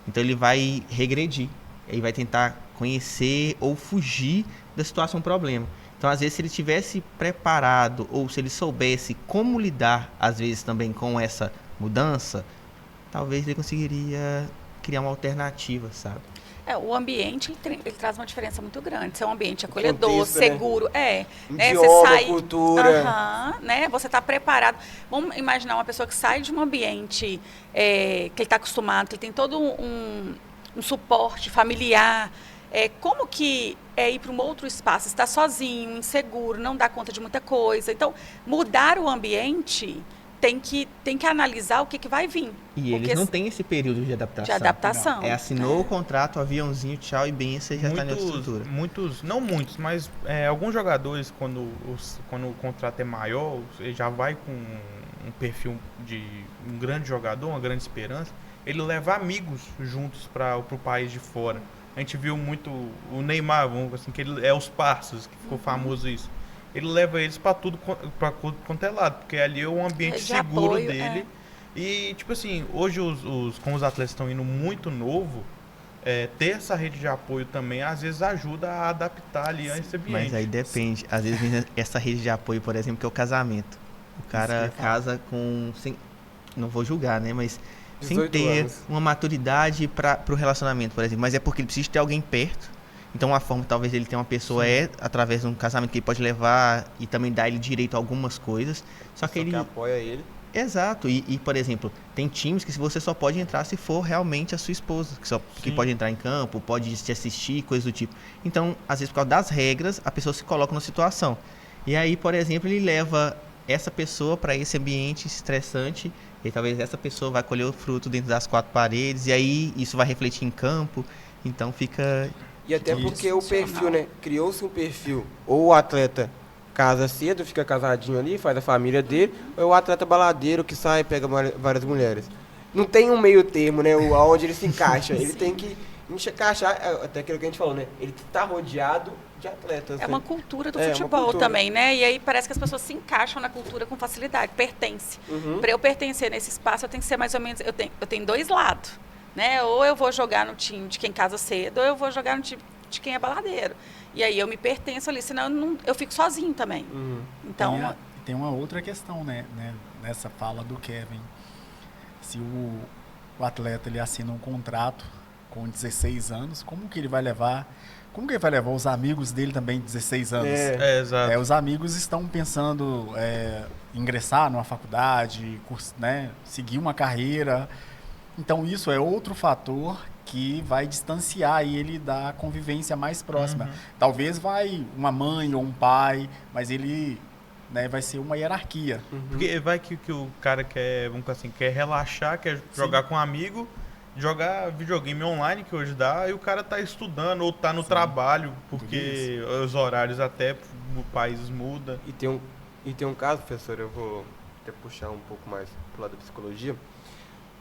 Então ele vai regredir, ele vai tentar conhecer ou fugir da situação problema. Então, às vezes, se ele tivesse preparado ou se ele soubesse como lidar, às vezes, também com essa mudança, talvez ele conseguiria criar uma alternativa, sabe? O ambiente, ele traz uma diferença muito grande. Se é um ambiente acolhedor, contexto, seguro, né? Idioma, você sai, cultura. né? Você está preparado. Vamos imaginar uma pessoa que sai de um ambiente que ele está acostumado, que ele tem todo um suporte familiar. Como que é ir para um outro espaço? Está sozinho, inseguro, não dá conta de muita coisa. Então, mudar o ambiente tem que analisar o que vai vir. E eles não têm esse período de adaptação. Assinou o contrato, aviãozinho, tchau e bem, você já está na estrutura. Não muitos, mas alguns jogadores, quando o contrato é maior, ele já vai com um perfil de um grande jogador, uma grande esperança, ele leva amigos juntos para o país de fora. A gente viu muito o Neymar, assim, que ele é os parços, que ficou famoso isso. Ele leva eles para tudo quanto é lado, porque ali é um ambiente seguro apoio, dele. E, tipo assim, hoje, como os atletas estão indo muito novo, ter essa rede de apoio também, às vezes, ajuda a adaptar ali a esse ambiente. Mas aí depende. Às vezes, vem essa rede de apoio, por exemplo, que é o casamento. O cara casa não vou julgar, né? Mas sem ter uma maturidade para o relacionamento, por exemplo. Mas é porque ele precisa ter alguém perto. Então, uma forma, talvez, ele tenha uma pessoa através de um casamento que ele pode levar e também dar ele direito a algumas coisas. Só que ele apoia ele. Exato. E, por exemplo, tem times que você só pode entrar se for realmente a sua esposa, que pode entrar em campo, pode te assistir, coisas do tipo. Então, às vezes, por causa das regras, a pessoa se coloca numa situação. E aí, por exemplo, ele leva essa pessoa para esse ambiente estressante e talvez essa pessoa vai colher o fruto dentro das quatro paredes e aí isso vai refletir em campo. Então, fica... E até porque o perfil, né? Criou-se um perfil. Ou o atleta casa cedo, fica casadinho ali, faz a família dele, ou o atleta baladeiro que sai e pega várias mulheres. Não tem um meio termo, né? Onde ele se encaixa. Ele tem que encaixar, até aquilo que a gente falou, né? Ele está rodeado de atletas. É uma cultura do futebol também, né? E aí parece que as pessoas se encaixam na cultura com facilidade, pertence. Para eu pertencer nesse espaço, eu tenho que ser mais ou menos... Eu tenho dois lados. Né? Ou eu vou jogar no time de quem casa cedo, ou eu vou jogar no time de quem é baladeiro. E aí eu me pertenço ali, senão eu fico sozinho também. Então, tem uma outra questão, né, nessa fala do Kevin. Se o atleta ele assina um contrato com 16 anos, como que ele vai levar os amigos dele também de 16 anos? Exato. Os amigos estão pensando em ingressar numa faculdade, né, seguir uma carreira. Então, isso é outro fator que vai distanciar ele da convivência mais próxima. Talvez vai uma mãe ou um pai, mas ele, né, vai ser uma hierarquia. Porque vai que o cara quer, vamos dizer assim, quer relaxar, quer jogar com um amigo, jogar videogame online que hoje dá, e o cara tá estudando ou tá no trabalho, porque os horários até o país muda. E tem um caso, professor, eu vou até puxar um pouco mais pro lado da psicologia.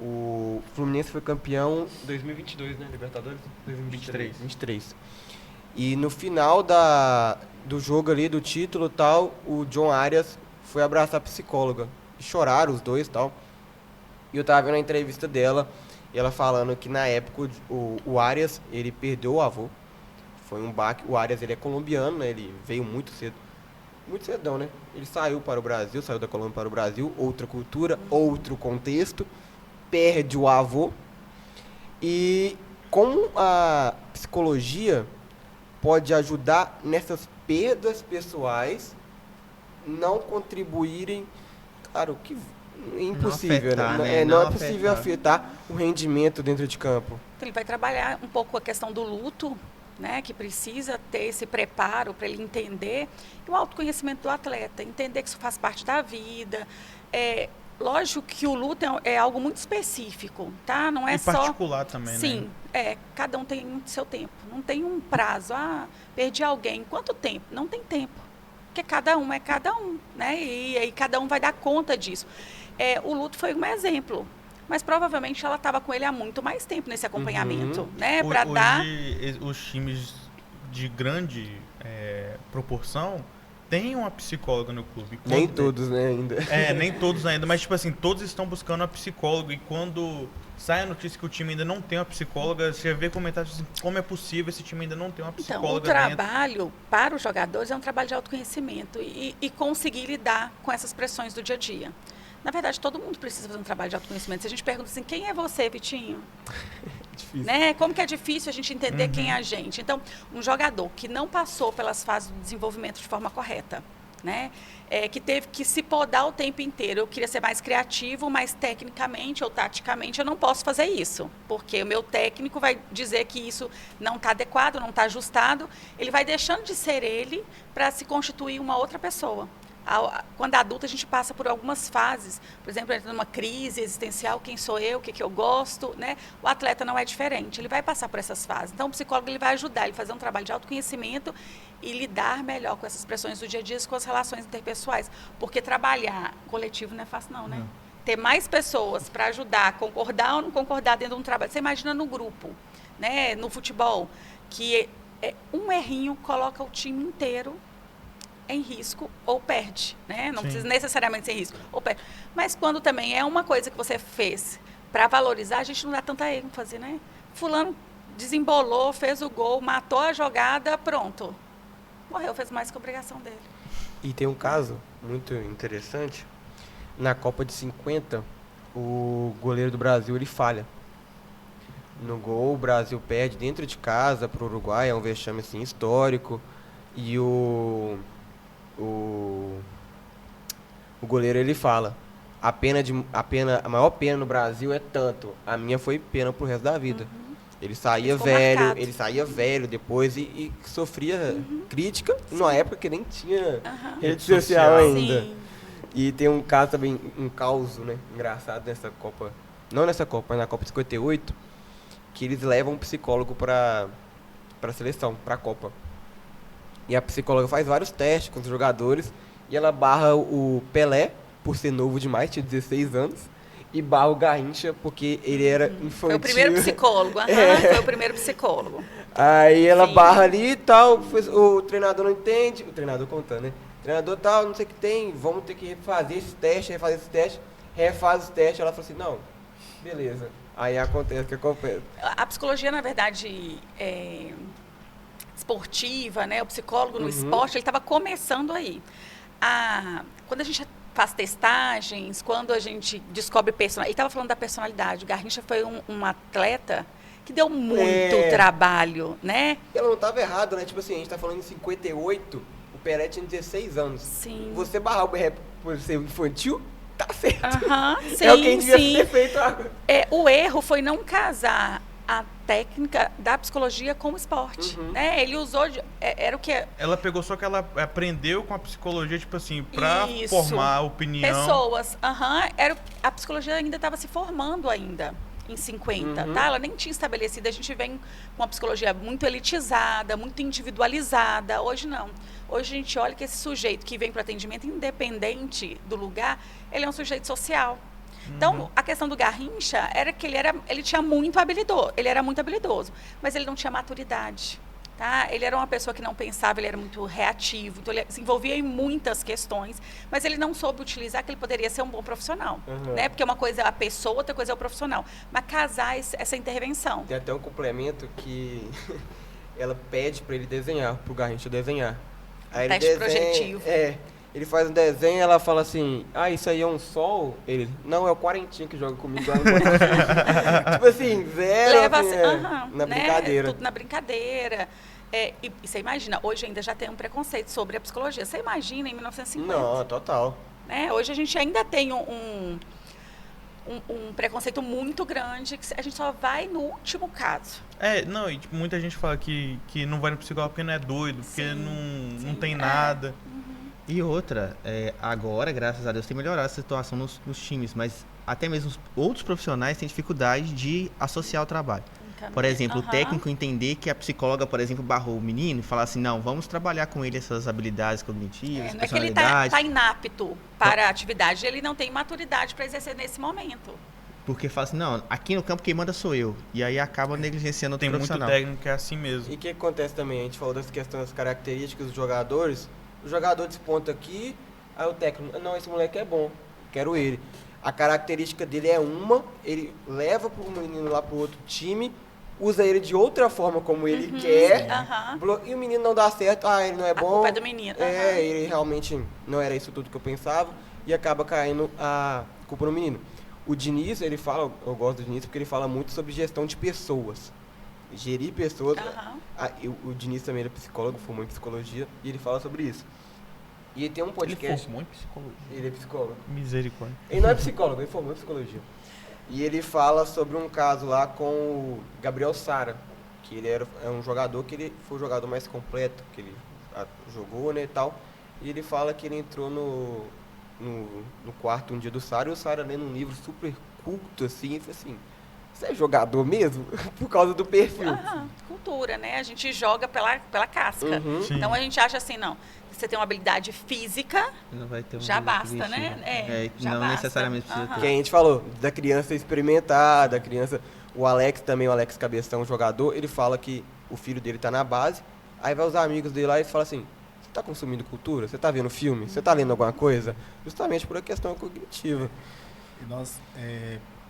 O Fluminense foi campeão em 2022, né? Libertadores? 2023. E no final do jogo ali, do título e tal, o John Arias foi abraçar a psicóloga. E choraram os dois e tal. E eu tava vendo a entrevista dela, e ela falando que na época o Arias, ele perdeu o avô. Foi um baque. O Arias, ele é colombiano, né? Ele veio muito cedo. Muito cedão, né? Ele saiu para o Brasil, saiu da Colômbia para o Brasil, outra cultura, outro contexto, perde o avô. E como a psicologia pode ajudar nessas perdas pessoais não contribuírem, claro que é impossível, afetar, né? né? Não é Não possível afetar o rendimento dentro de campo. Então, ele vai trabalhar um pouco a questão do luto, né, que precisa ter esse preparo para ele entender, e o autoconhecimento do atleta, entender que isso faz parte da vida. Lógico que o luto é algo muito específico, tá? Não é e só... particular também, Sim, né? cada um tem o seu tempo, não tem um prazo. Perdi alguém, quanto tempo? Não tem tempo, porque cada um é cada um, né? E aí cada um vai dar conta disso. O luto foi um exemplo, mas provavelmente ela estava com ele há muito mais tempo nesse acompanhamento, né? Para dar... Hoje, os times de grande proporção têm uma psicóloga no clube. Nem todos, né, ainda. Nem todos ainda, mas tipo assim, todos estão buscando uma psicóloga, e quando sai a notícia que o time ainda não tem uma psicóloga, você vê comentários assim, como é possível esse time ainda não ter uma psicóloga Então, o trabalho para os jogadores é um trabalho de autoconhecimento e conseguir lidar com essas pressões do dia a dia. Na verdade, todo mundo precisa fazer um trabalho de autoconhecimento. Se a gente pergunta assim, quem é você, Vitinho? Difícil. Né? Como que é difícil a gente entender quem é a gente? Então, um jogador que não passou pelas fases do desenvolvimento de forma correta, né? Que teve que se podar o tempo inteiro. Eu queria ser mais criativo, mas tecnicamente ou taticamente eu não posso fazer isso, porque o meu técnico vai dizer que isso não está adequado, não está ajustado. Ele vai deixando de ser ele para se constituir uma outra pessoa. Quando adulta, a gente passa por algumas fases. Por exemplo, entra numa crise existencial, quem sou eu, o que eu gosto, né? O atleta não é diferente, ele vai passar por essas fases. Então, o psicólogo ele vai ajudar ele a fazer um trabalho de autoconhecimento e lidar melhor com essas pressões do dia a dia, com as relações interpessoais. Porque trabalhar coletivo não é fácil não, né? Ter mais pessoas para ajudar, concordar ou não concordar dentro de um trabalho. Você imagina no grupo, né? No futebol, que um errinho coloca o time inteiro em risco ou perde, né? Não precisa necessariamente ser risco ou perde. Mas quando também é uma coisa que você fez para valorizar, a gente não dá tanta ênfase, né? Fulano desembolou, fez o gol, matou a jogada, pronto. Morreu, fez mais que a obrigação dele. E tem um caso muito interessante. Na Copa de 50, o goleiro do Brasil, ele falha. No gol, o Brasil perde dentro de casa para o Uruguai, é um vexame assim, histórico. E o goleiro, ele fala, a maior pena no Brasil é tanto, a minha foi pena pro resto da vida. Ele saía velho depois e sofria crítica numa época que nem tinha rede social ainda. Sim. E tem um caso também, um caos, né, engraçado nessa Copa, não nessa Copa, mas na Copa de 58, que eles levam um psicólogo pra seleção, pra Copa. E a psicóloga faz vários testes com os jogadores e ela barra o Pelé, por ser novo demais, tinha 16 anos, e barra o Garrincha, porque ele era infantil. Foi o primeiro psicólogo, foi o primeiro psicólogo. Aí ela barra ali e tal, o treinador não entende, o treinador contando, né? O treinador tal, não sei o que tem, vamos ter que refazer esse teste, refaz os testes. Ela falou assim, não, beleza. Aí acontece o que acontece. A psicologia, na verdade, esportiva, né? O psicólogo no esporte, ele estava começando aí. Quando a gente faz testagens, quando a gente descobre personalidade, ele estava falando da personalidade. O Garrincha foi um atleta que deu muito trabalho, né? Ela não estava errada, né? Tipo assim, a gente está falando em 58, o Pelé tinha 16 anos. Sim. Você barrar o Pelé por ser infantil, tá certo. Sim, é o que a gente devia ter feito. O erro foi não casar a técnica da psicologia com o esporte, né? Ele usou, era o que... Ela pegou só que ela aprendeu com a psicologia, tipo assim, pra formar opinião. Pessoas, a psicologia ainda estava se formando ainda. em 50, Uhum. tá? Ela nem tinha estabelecido. A gente vem com uma psicologia muito elitizada, muito individualizada. Hoje não. Hoje a gente olha que esse sujeito que vem para o atendimento, independente do lugar, ele é um sujeito social. Então, a questão do Garrincha era que ele tinha muito habilidoso, ele era muito habilidoso, mas ele não tinha maturidade. Tá? Ele era uma pessoa que não pensava, ele era muito reativo, então ele se envolvia em muitas questões, mas ele não soube utilizar que ele poderia ser um bom profissional. Né? Porque uma coisa é a pessoa, outra coisa é o profissional. Mas casar essa intervenção. Tem até um complemento que ela pede para ele desenhar, pro Garrincha desenhar. Aí ele Teste desenha, projetivo. ele faz um desenho, ela fala assim, isso aí é um sol? Ele, não, é o Quarentinho que joga comigo lá no tipo assim, zero, Leva assim, na né? brincadeira. Tudo na brincadeira. E você imagina, hoje ainda já tem um preconceito sobre a psicologia. Você imagina em 1950? Não, total. Né? Hoje a gente ainda tem um preconceito muito grande, que a gente só vai no último caso. Não, e tipo, muita gente fala que não vai no psicólogo porque não é doido, porque não tem nada. E outra, agora, graças a Deus, tem melhorado a situação nos times, mas até mesmo os outros profissionais têm dificuldade de associar o trabalho. Por exemplo, o técnico entender que a psicóloga, por exemplo, barrou o menino e falar assim, não, vamos trabalhar com ele essas habilidades cognitivas, não é que ele personalidade. está inapto para a atividade, ele não tem maturidade para exercer nesse momento. Porque fala assim, não, aqui no campo quem manda sou eu. E aí acaba negligenciando o Tem muito profissional. técnico que é assim mesmo. E o que acontece também? A gente falou das questões, das características dos jogadores. O jogador desponta aqui, aí o técnico, não, esse moleque é bom, quero ele. A característica dele é uma, ele leva pro menino lá pro outro time, usa ele de outra forma como ele quer, e o menino não dá certo, ele não é bom. A culpa é do menino. Ele realmente não era isso tudo que eu pensava, e acaba caindo a culpa no menino. O Diniz, ele fala, eu gosto do Diniz porque ele fala muito sobre gestão de pessoas. Gerir pessoas. O Diniz também é psicólogo, formou em psicologia, e ele fala sobre isso. E ele tem um podcast. Ele formou em psicologia. Ele é psicólogo. Misericórdia. Ele não é psicólogo, ele formou em psicologia. E ele fala sobre um caso lá com o Gabriel Sara, que ele é um jogador que ele foi o jogador mais completo que ele jogou, né, e tal. E ele fala que ele entrou no quarto um dia do Sara, e o Sara lendo um livro super culto, assim, e falou assim, você é jogador mesmo? Por causa do perfil. Cultura, né? A gente joga pela casca. Então a gente acha assim, não, você tem uma habilidade física, não vai ter já basta, né? Já não basta. necessariamente precisa ter. Que a gente falou, da criança experimentar, da criança... O Alex também, o Alex Cabeção, jogador, ele fala que o filho dele tá na base, aí vai os amigos dele lá e fala assim, você tá consumindo cultura? Você tá vendo filme? Você tá lendo alguma coisa? Justamente por a questão cognitiva. E nós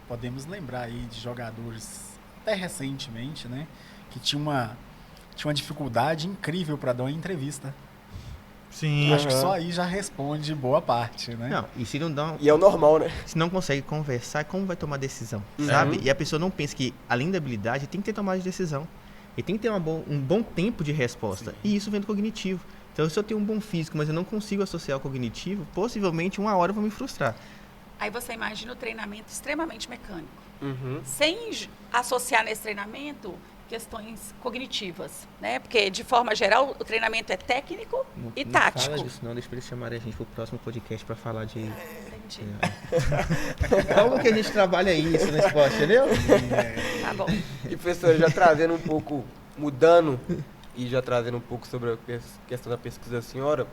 podemos lembrar aí de jogadores, até recentemente, né, que tinha uma dificuldade incrível para dar uma entrevista. Sim. Acho que só aí já responde boa parte, né? Não, e se não dá... E é o normal, né? Se não consegue conversar, como vai tomar decisão, sabe? E a pessoa não pensa que, além da habilidade, tem que ter tomada de decisão. E tem que ter um bom tempo de resposta. Sim. E isso vem do cognitivo. Então, se eu tenho um bom físico, mas eu não consigo associar o cognitivo, possivelmente uma hora eu vou me frustrar. Aí você imagina o treinamento extremamente mecânico. Sem associar nesse treinamento questões cognitivas, né? Porque, de forma geral, o treinamento é técnico e tático. Não fala disso não, deixa pra eles chamarem a gente pro próximo podcast pra falar de... Entendi. Como que a gente trabalha isso no esporte, entendeu? Tá bom. E, professor, já trazendo um pouco, mudando e já trazendo um pouco sobre a questão da pesquisa da senhora,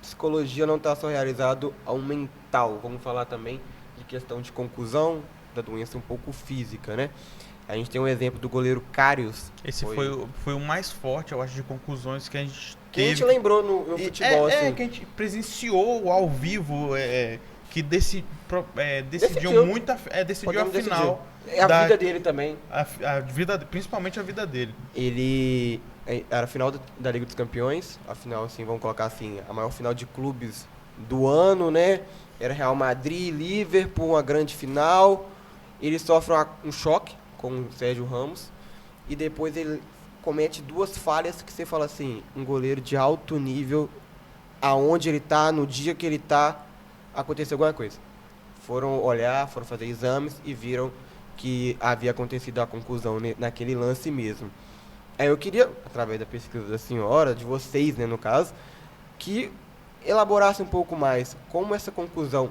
psicologia não está só realizado ao mental, vamos falar também de questão de conclusão da doença um pouco física, né? A gente tem um exemplo do goleiro Karius. Esse foi o mais forte, eu acho, de conclusões que a gente teve. Que a gente lembrou no futebol, assim. Que a gente presenciou ao vivo, que decidiu a final. É a vida dele também. A vida, principalmente a vida dele. Ele era a final da Liga dos Campeões, a final, assim, vamos colocar assim, a maior final de clubes do ano, né? Era Real Madrid, Liverpool, uma grande final. Ele sofre um choque com o Sérgio Ramos e depois ele comete duas falhas que você fala assim, um goleiro de alto nível, aonde ele tá, no dia que ele tá, aconteceu alguma coisa. Foram olhar, foram fazer exames e viram que havia acontecido a conclusão naquele lance mesmo. Aí eu queria, através da pesquisa da senhora, de vocês, né, no caso, que elaborasse um pouco mais como essa conclusão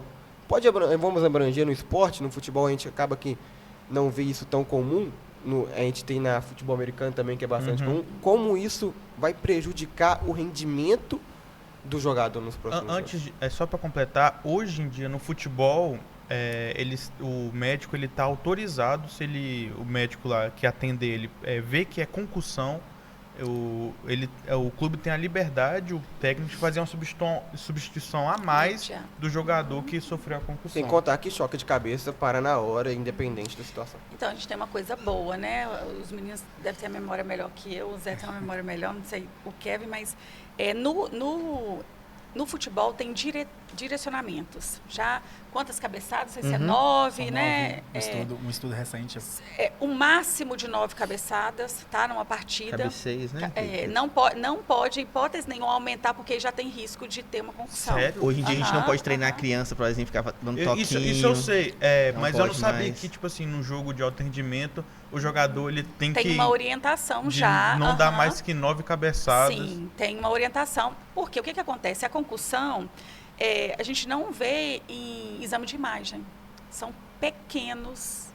vamos abranger no esporte, no futebol a gente acaba que não vê isso tão comum, a gente tem na futebol americano também, que é bastante comum, como isso vai prejudicar o rendimento do jogador nos próximos anos? Só para completar, hoje em dia no futebol, o médico ele está autorizado, se o médico lá que atende ele vê que é concussão, o clube tem a liberdade, o técnico, de fazer uma substituição a mais do jogador que sofreu a concussão. Sem contar que choque de cabeça para na hora, independente da situação. Então, a gente tem uma coisa boa, né? Os meninos devem ter a memória melhor que eu, o Zé tem uma memória melhor, não sei o Kevin, mas no futebol tem direcionamentos. Já quantas cabeçadas? Não sei se é 9, né? Um estudo recente. O máximo de 9 cabeçadas, tá? Numa partida. Cabeceios, né? Não pode, hipótese nenhuma, aumentar, porque já tem risco de ter uma concussão. Sério? Hoje em dia a gente não pode treinar a criança, por exemplo, ficar dando toquinho. Isso eu sei, mas eu não sabia mais. que, tipo assim, no jogo de alto rendimento, o jogador ele tem que... Tem uma orientação de já. não dar mais que 9 cabeçadas. Sim, tem uma orientação. Porque o que acontece? A concussão, a gente não vê em exame de imagem. São pequenos,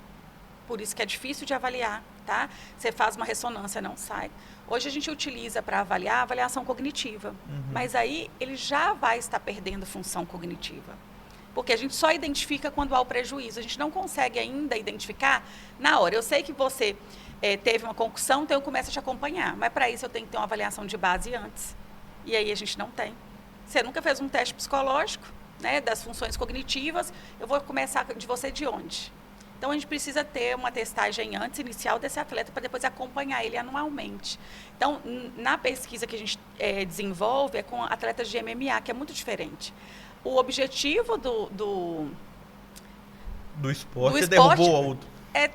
por isso que é difícil de avaliar, tá? Você faz uma ressonância, não sai. Hoje a gente utiliza para avaliar a avaliação cognitiva, mas aí ele já vai estar perdendo função cognitiva. Porque a gente só identifica quando há o prejuízo. A gente não consegue ainda identificar na hora. Eu sei que você teve uma concussão, então eu começo a te acompanhar. Mas para isso eu tenho que ter uma avaliação de base antes. E aí a gente não tem. Você nunca fez um teste psicológico, né, das funções cognitivas. Eu vou começar de você de onde? Então a gente precisa ter uma testagem antes, inicial, desse atleta, para depois acompanhar ele anualmente. Então, na pesquisa que a gente desenvolve é com atletas de MMA, que é muito diferente. O objetivo do esporte é derrubar o outro. É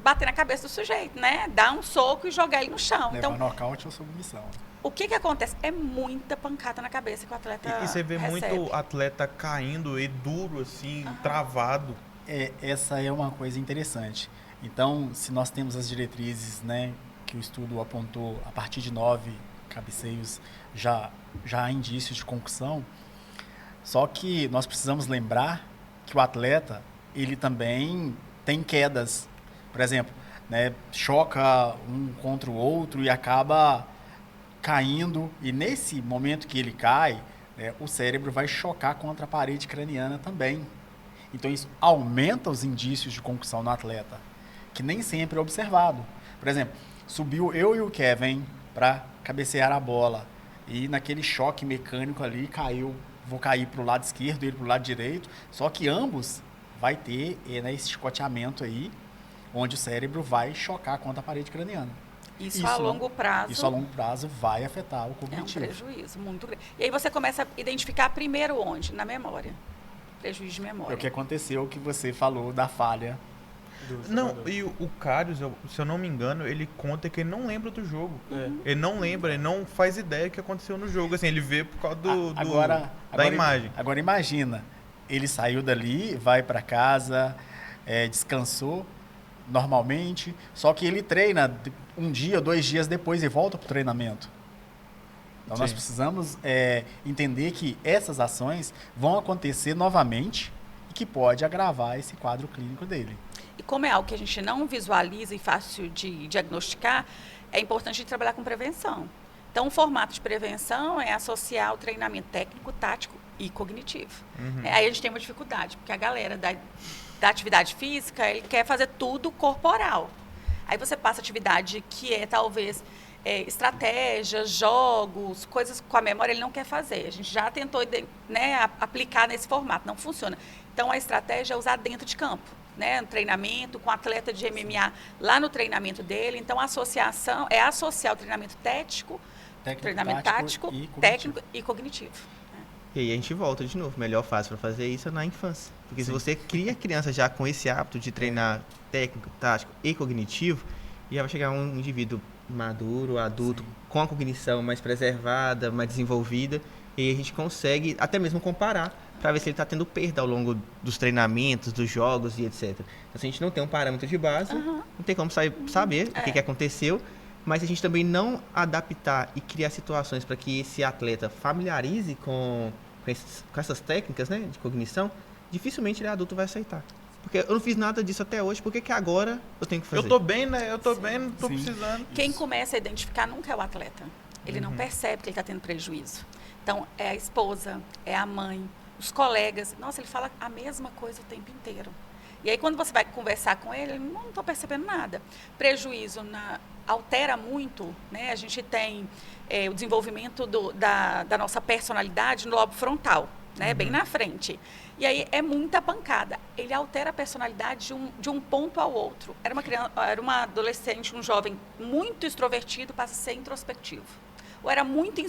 bater na cabeça do sujeito, né? Dar um soco e jogar ele no chão. Levar então, nocaute ou submissão. O que acontece? É muita pancada na cabeça que o atleta E você vê recebe. muito atleta caindo e duro, assim, travado. Essa é uma coisa interessante. Então, se nós temos as diretrizes, né, que o estudo apontou, a partir de 9 cabeceios já há indícios de concussão, só que nós precisamos lembrar que o atleta, ele também tem quedas. Por exemplo, né, choca um contra o outro e acaba caindo. E nesse momento que ele cai, né, o cérebro vai chocar contra a parede craniana também. Então isso aumenta os indícios de concussão no atleta, que nem sempre é observado. Por exemplo, subiu eu e o Kevin para cabecear a bola e naquele choque mecânico ali vou cair para o lado esquerdo e ele para o lado direito, só que ambos vai ter esse chicoteamento aí, onde o cérebro vai chocar contra a parede craniana. Isso a longo prazo. Isso a longo prazo vai afetar o cognitivo. É um prejuízo muito grande. E aí você começa a identificar primeiro onde? Na memória. Prejuízo de memória. É o que aconteceu que você falou da falha. Não, e o Karius, se eu não me engano, ele conta que ele não lembra do jogo. Ele não lembra, ele não faz ideia do que aconteceu no jogo. Assim, ele vê por causa da imagem. Agora imagina, ele saiu dali, vai para casa, descansou normalmente, só que ele treina um dia, 2 dias depois e volta para o treinamento. Então nós precisamos entender que essas ações vão acontecer novamente e que pode agravar esse quadro clínico dele. E como é algo que a gente não visualiza e fácil de diagnosticar, é importante a gente trabalhar com prevenção. Então, o formato de prevenção é associar o treinamento técnico, tático e cognitivo. Aí a gente tem uma dificuldade, porque a galera da atividade física, ele quer fazer tudo corporal. Aí você passa atividade que é talvez estratégias, jogos, coisas com a memória, ele não quer fazer. A gente já tentou, né, aplicar nesse formato, não funciona. Então, a estratégia é usar dentro de campo, né, no treinamento, com atleta de MMA lá no treinamento dele. Então, a associação é associar o treinamento treinamento tático, técnico e cognitivo. E aí a gente volta de novo. Melhor fase para fazer isso é na infância. Porque se você cria a criança já com esse hábito de treinar técnico, tático e cognitivo, já vai chegar um indivíduo maduro, adulto, com a cognição mais preservada, mais desenvolvida, e a gente consegue até mesmo comparar para ver se ele está tendo perda ao longo dos treinamentos, dos jogos e etc. Então, se a gente não tem um parâmetro de base, não tem como saber o que aconteceu, mas se a gente também não adaptar e criar situações para que esse atleta familiarize com essas técnicas, né, de cognição, dificilmente ele adulto vai aceitar. Porque eu não fiz nada disso até hoje, por que agora eu tenho que fazer? Eu tô bem, né? Eu tô Sim. bem, não tô Sim. precisando. Quem começa a identificar nunca é o atleta. Ele não percebe que ele está tendo prejuízo. Então, é a esposa, é a mãe, os colegas. Nossa, ele fala a mesma coisa o tempo inteiro. E aí, quando você vai conversar com ele, não estou percebendo nada. Prejuízo altera muito, né? A gente tem o desenvolvimento da nossa personalidade no lobo frontal, né? Bem na frente. E aí é muita pancada. Ele altera a personalidade de um ponto ao outro. Era uma adolescente, um jovem muito extrovertido, passa a ser introspectivo. Ou era muito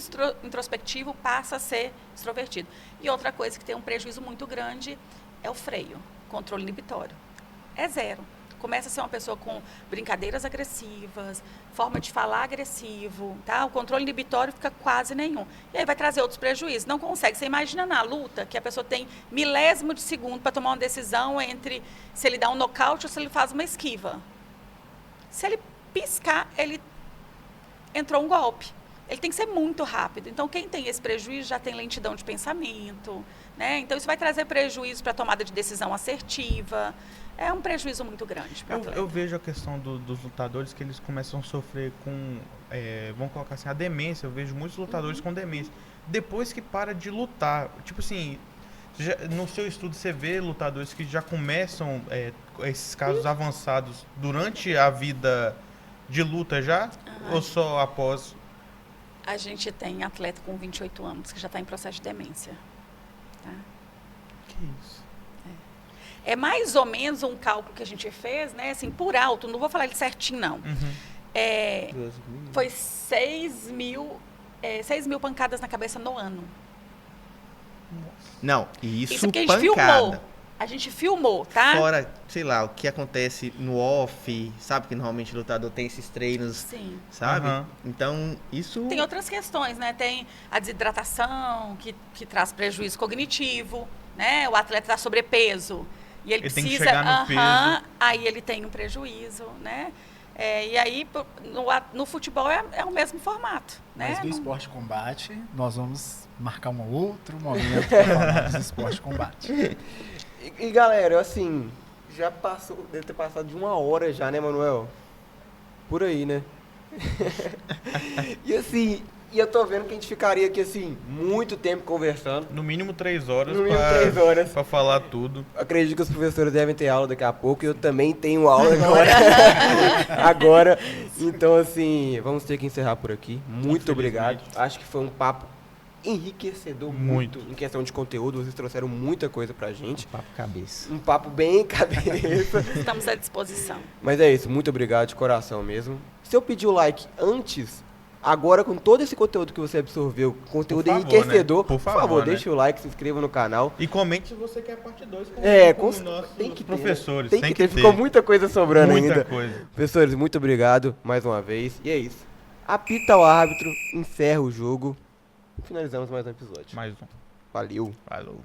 introspectivo, passa a ser extrovertido. E outra coisa que tem um prejuízo muito grande é o freio, controle inibitório. É zero. Começa a ser uma pessoa com brincadeiras agressivas, forma de falar agressivo, tá? O controle inibitório fica quase nenhum. E aí vai trazer outros prejuízos. Não consegue. Você imagina na luta que a pessoa tem milésimo de segundo para tomar uma decisão entre se ele dá um nocaute ou se ele faz uma esquiva. Se ele piscar, ele entrou um golpe. Ele tem que ser muito rápido. Então, quem tem esse prejuízo já tem lentidão de pensamento, né? Então, isso vai trazer prejuízo para a tomada de decisão assertiva. É um prejuízo muito grande para o atleta. Eu vejo a questão dos lutadores que eles começam a sofrer com, vamos colocar assim, a demência. Eu vejo muitos lutadores com demência. Depois que para de lutar, tipo assim, no seu estudo você vê lutadores que já começam esses casos avançados durante a vida de luta já? Ou só após? A gente tem atleta com 28 anos que já está em processo de demência. Tá? Que isso? É mais ou menos um cálculo que a gente fez, né? Assim, por alto, não vou falar ele certinho, não. Foi 6 mil pancadas na cabeça no ano. Não, e isso porque a gente pancada. filmou. A gente filmou, tá? Fora, sei lá, o que acontece no off, sabe que normalmente o lutador tem esses treinos, Sim. sabe? Aham. Então, isso... Tem outras questões, né? Tem a desidratação, que traz prejuízo cognitivo, né? O atleta está sobrepeso e ele Ele tem que precisa... chegar no peso. Aí ele tem um prejuízo, né? E aí, no futebol é o mesmo formato, né? Mas no esporte combate, nós vamos marcar um outro momento para falar do esporte combate. E galera, assim, já passou, deve ter passado de 1 hora já, né, Manuel? Por aí, né? E assim, eu tô vendo que a gente ficaria aqui, assim, muito tempo conversando. No mínimo 3 horas No mínimo 3 horas. pra falar tudo. Acredito que os professores devem ter aula daqui a pouco e eu também tenho aula agora. Então, assim, vamos ter que encerrar por aqui. Muito obrigado. Acho que foi um papo enriquecedor muito em questão de conteúdo. Vocês trouxeram muita coisa pra gente. Papo cabeça. Um papo bem cabeça. Estamos à disposição. Mas é isso, muito obrigado de coração mesmo. Se eu pedir o like antes, agora com todo esse conteúdo que você absorveu, conteúdo Por favor, enriquecedor, né? por Por favor, favor, né? deixa o like, se inscreva no canal. E comente se você quer parte 2 com Com os nossos tem que ter, professores. né? Tem que ter. Ficou muita coisa sobrando muita ainda. coisa. Professores, muito obrigado mais uma vez. E é isso. Apita o árbitro, encerra o jogo. Finalizamos mais um episódio. Mais um. Valeu. Falou.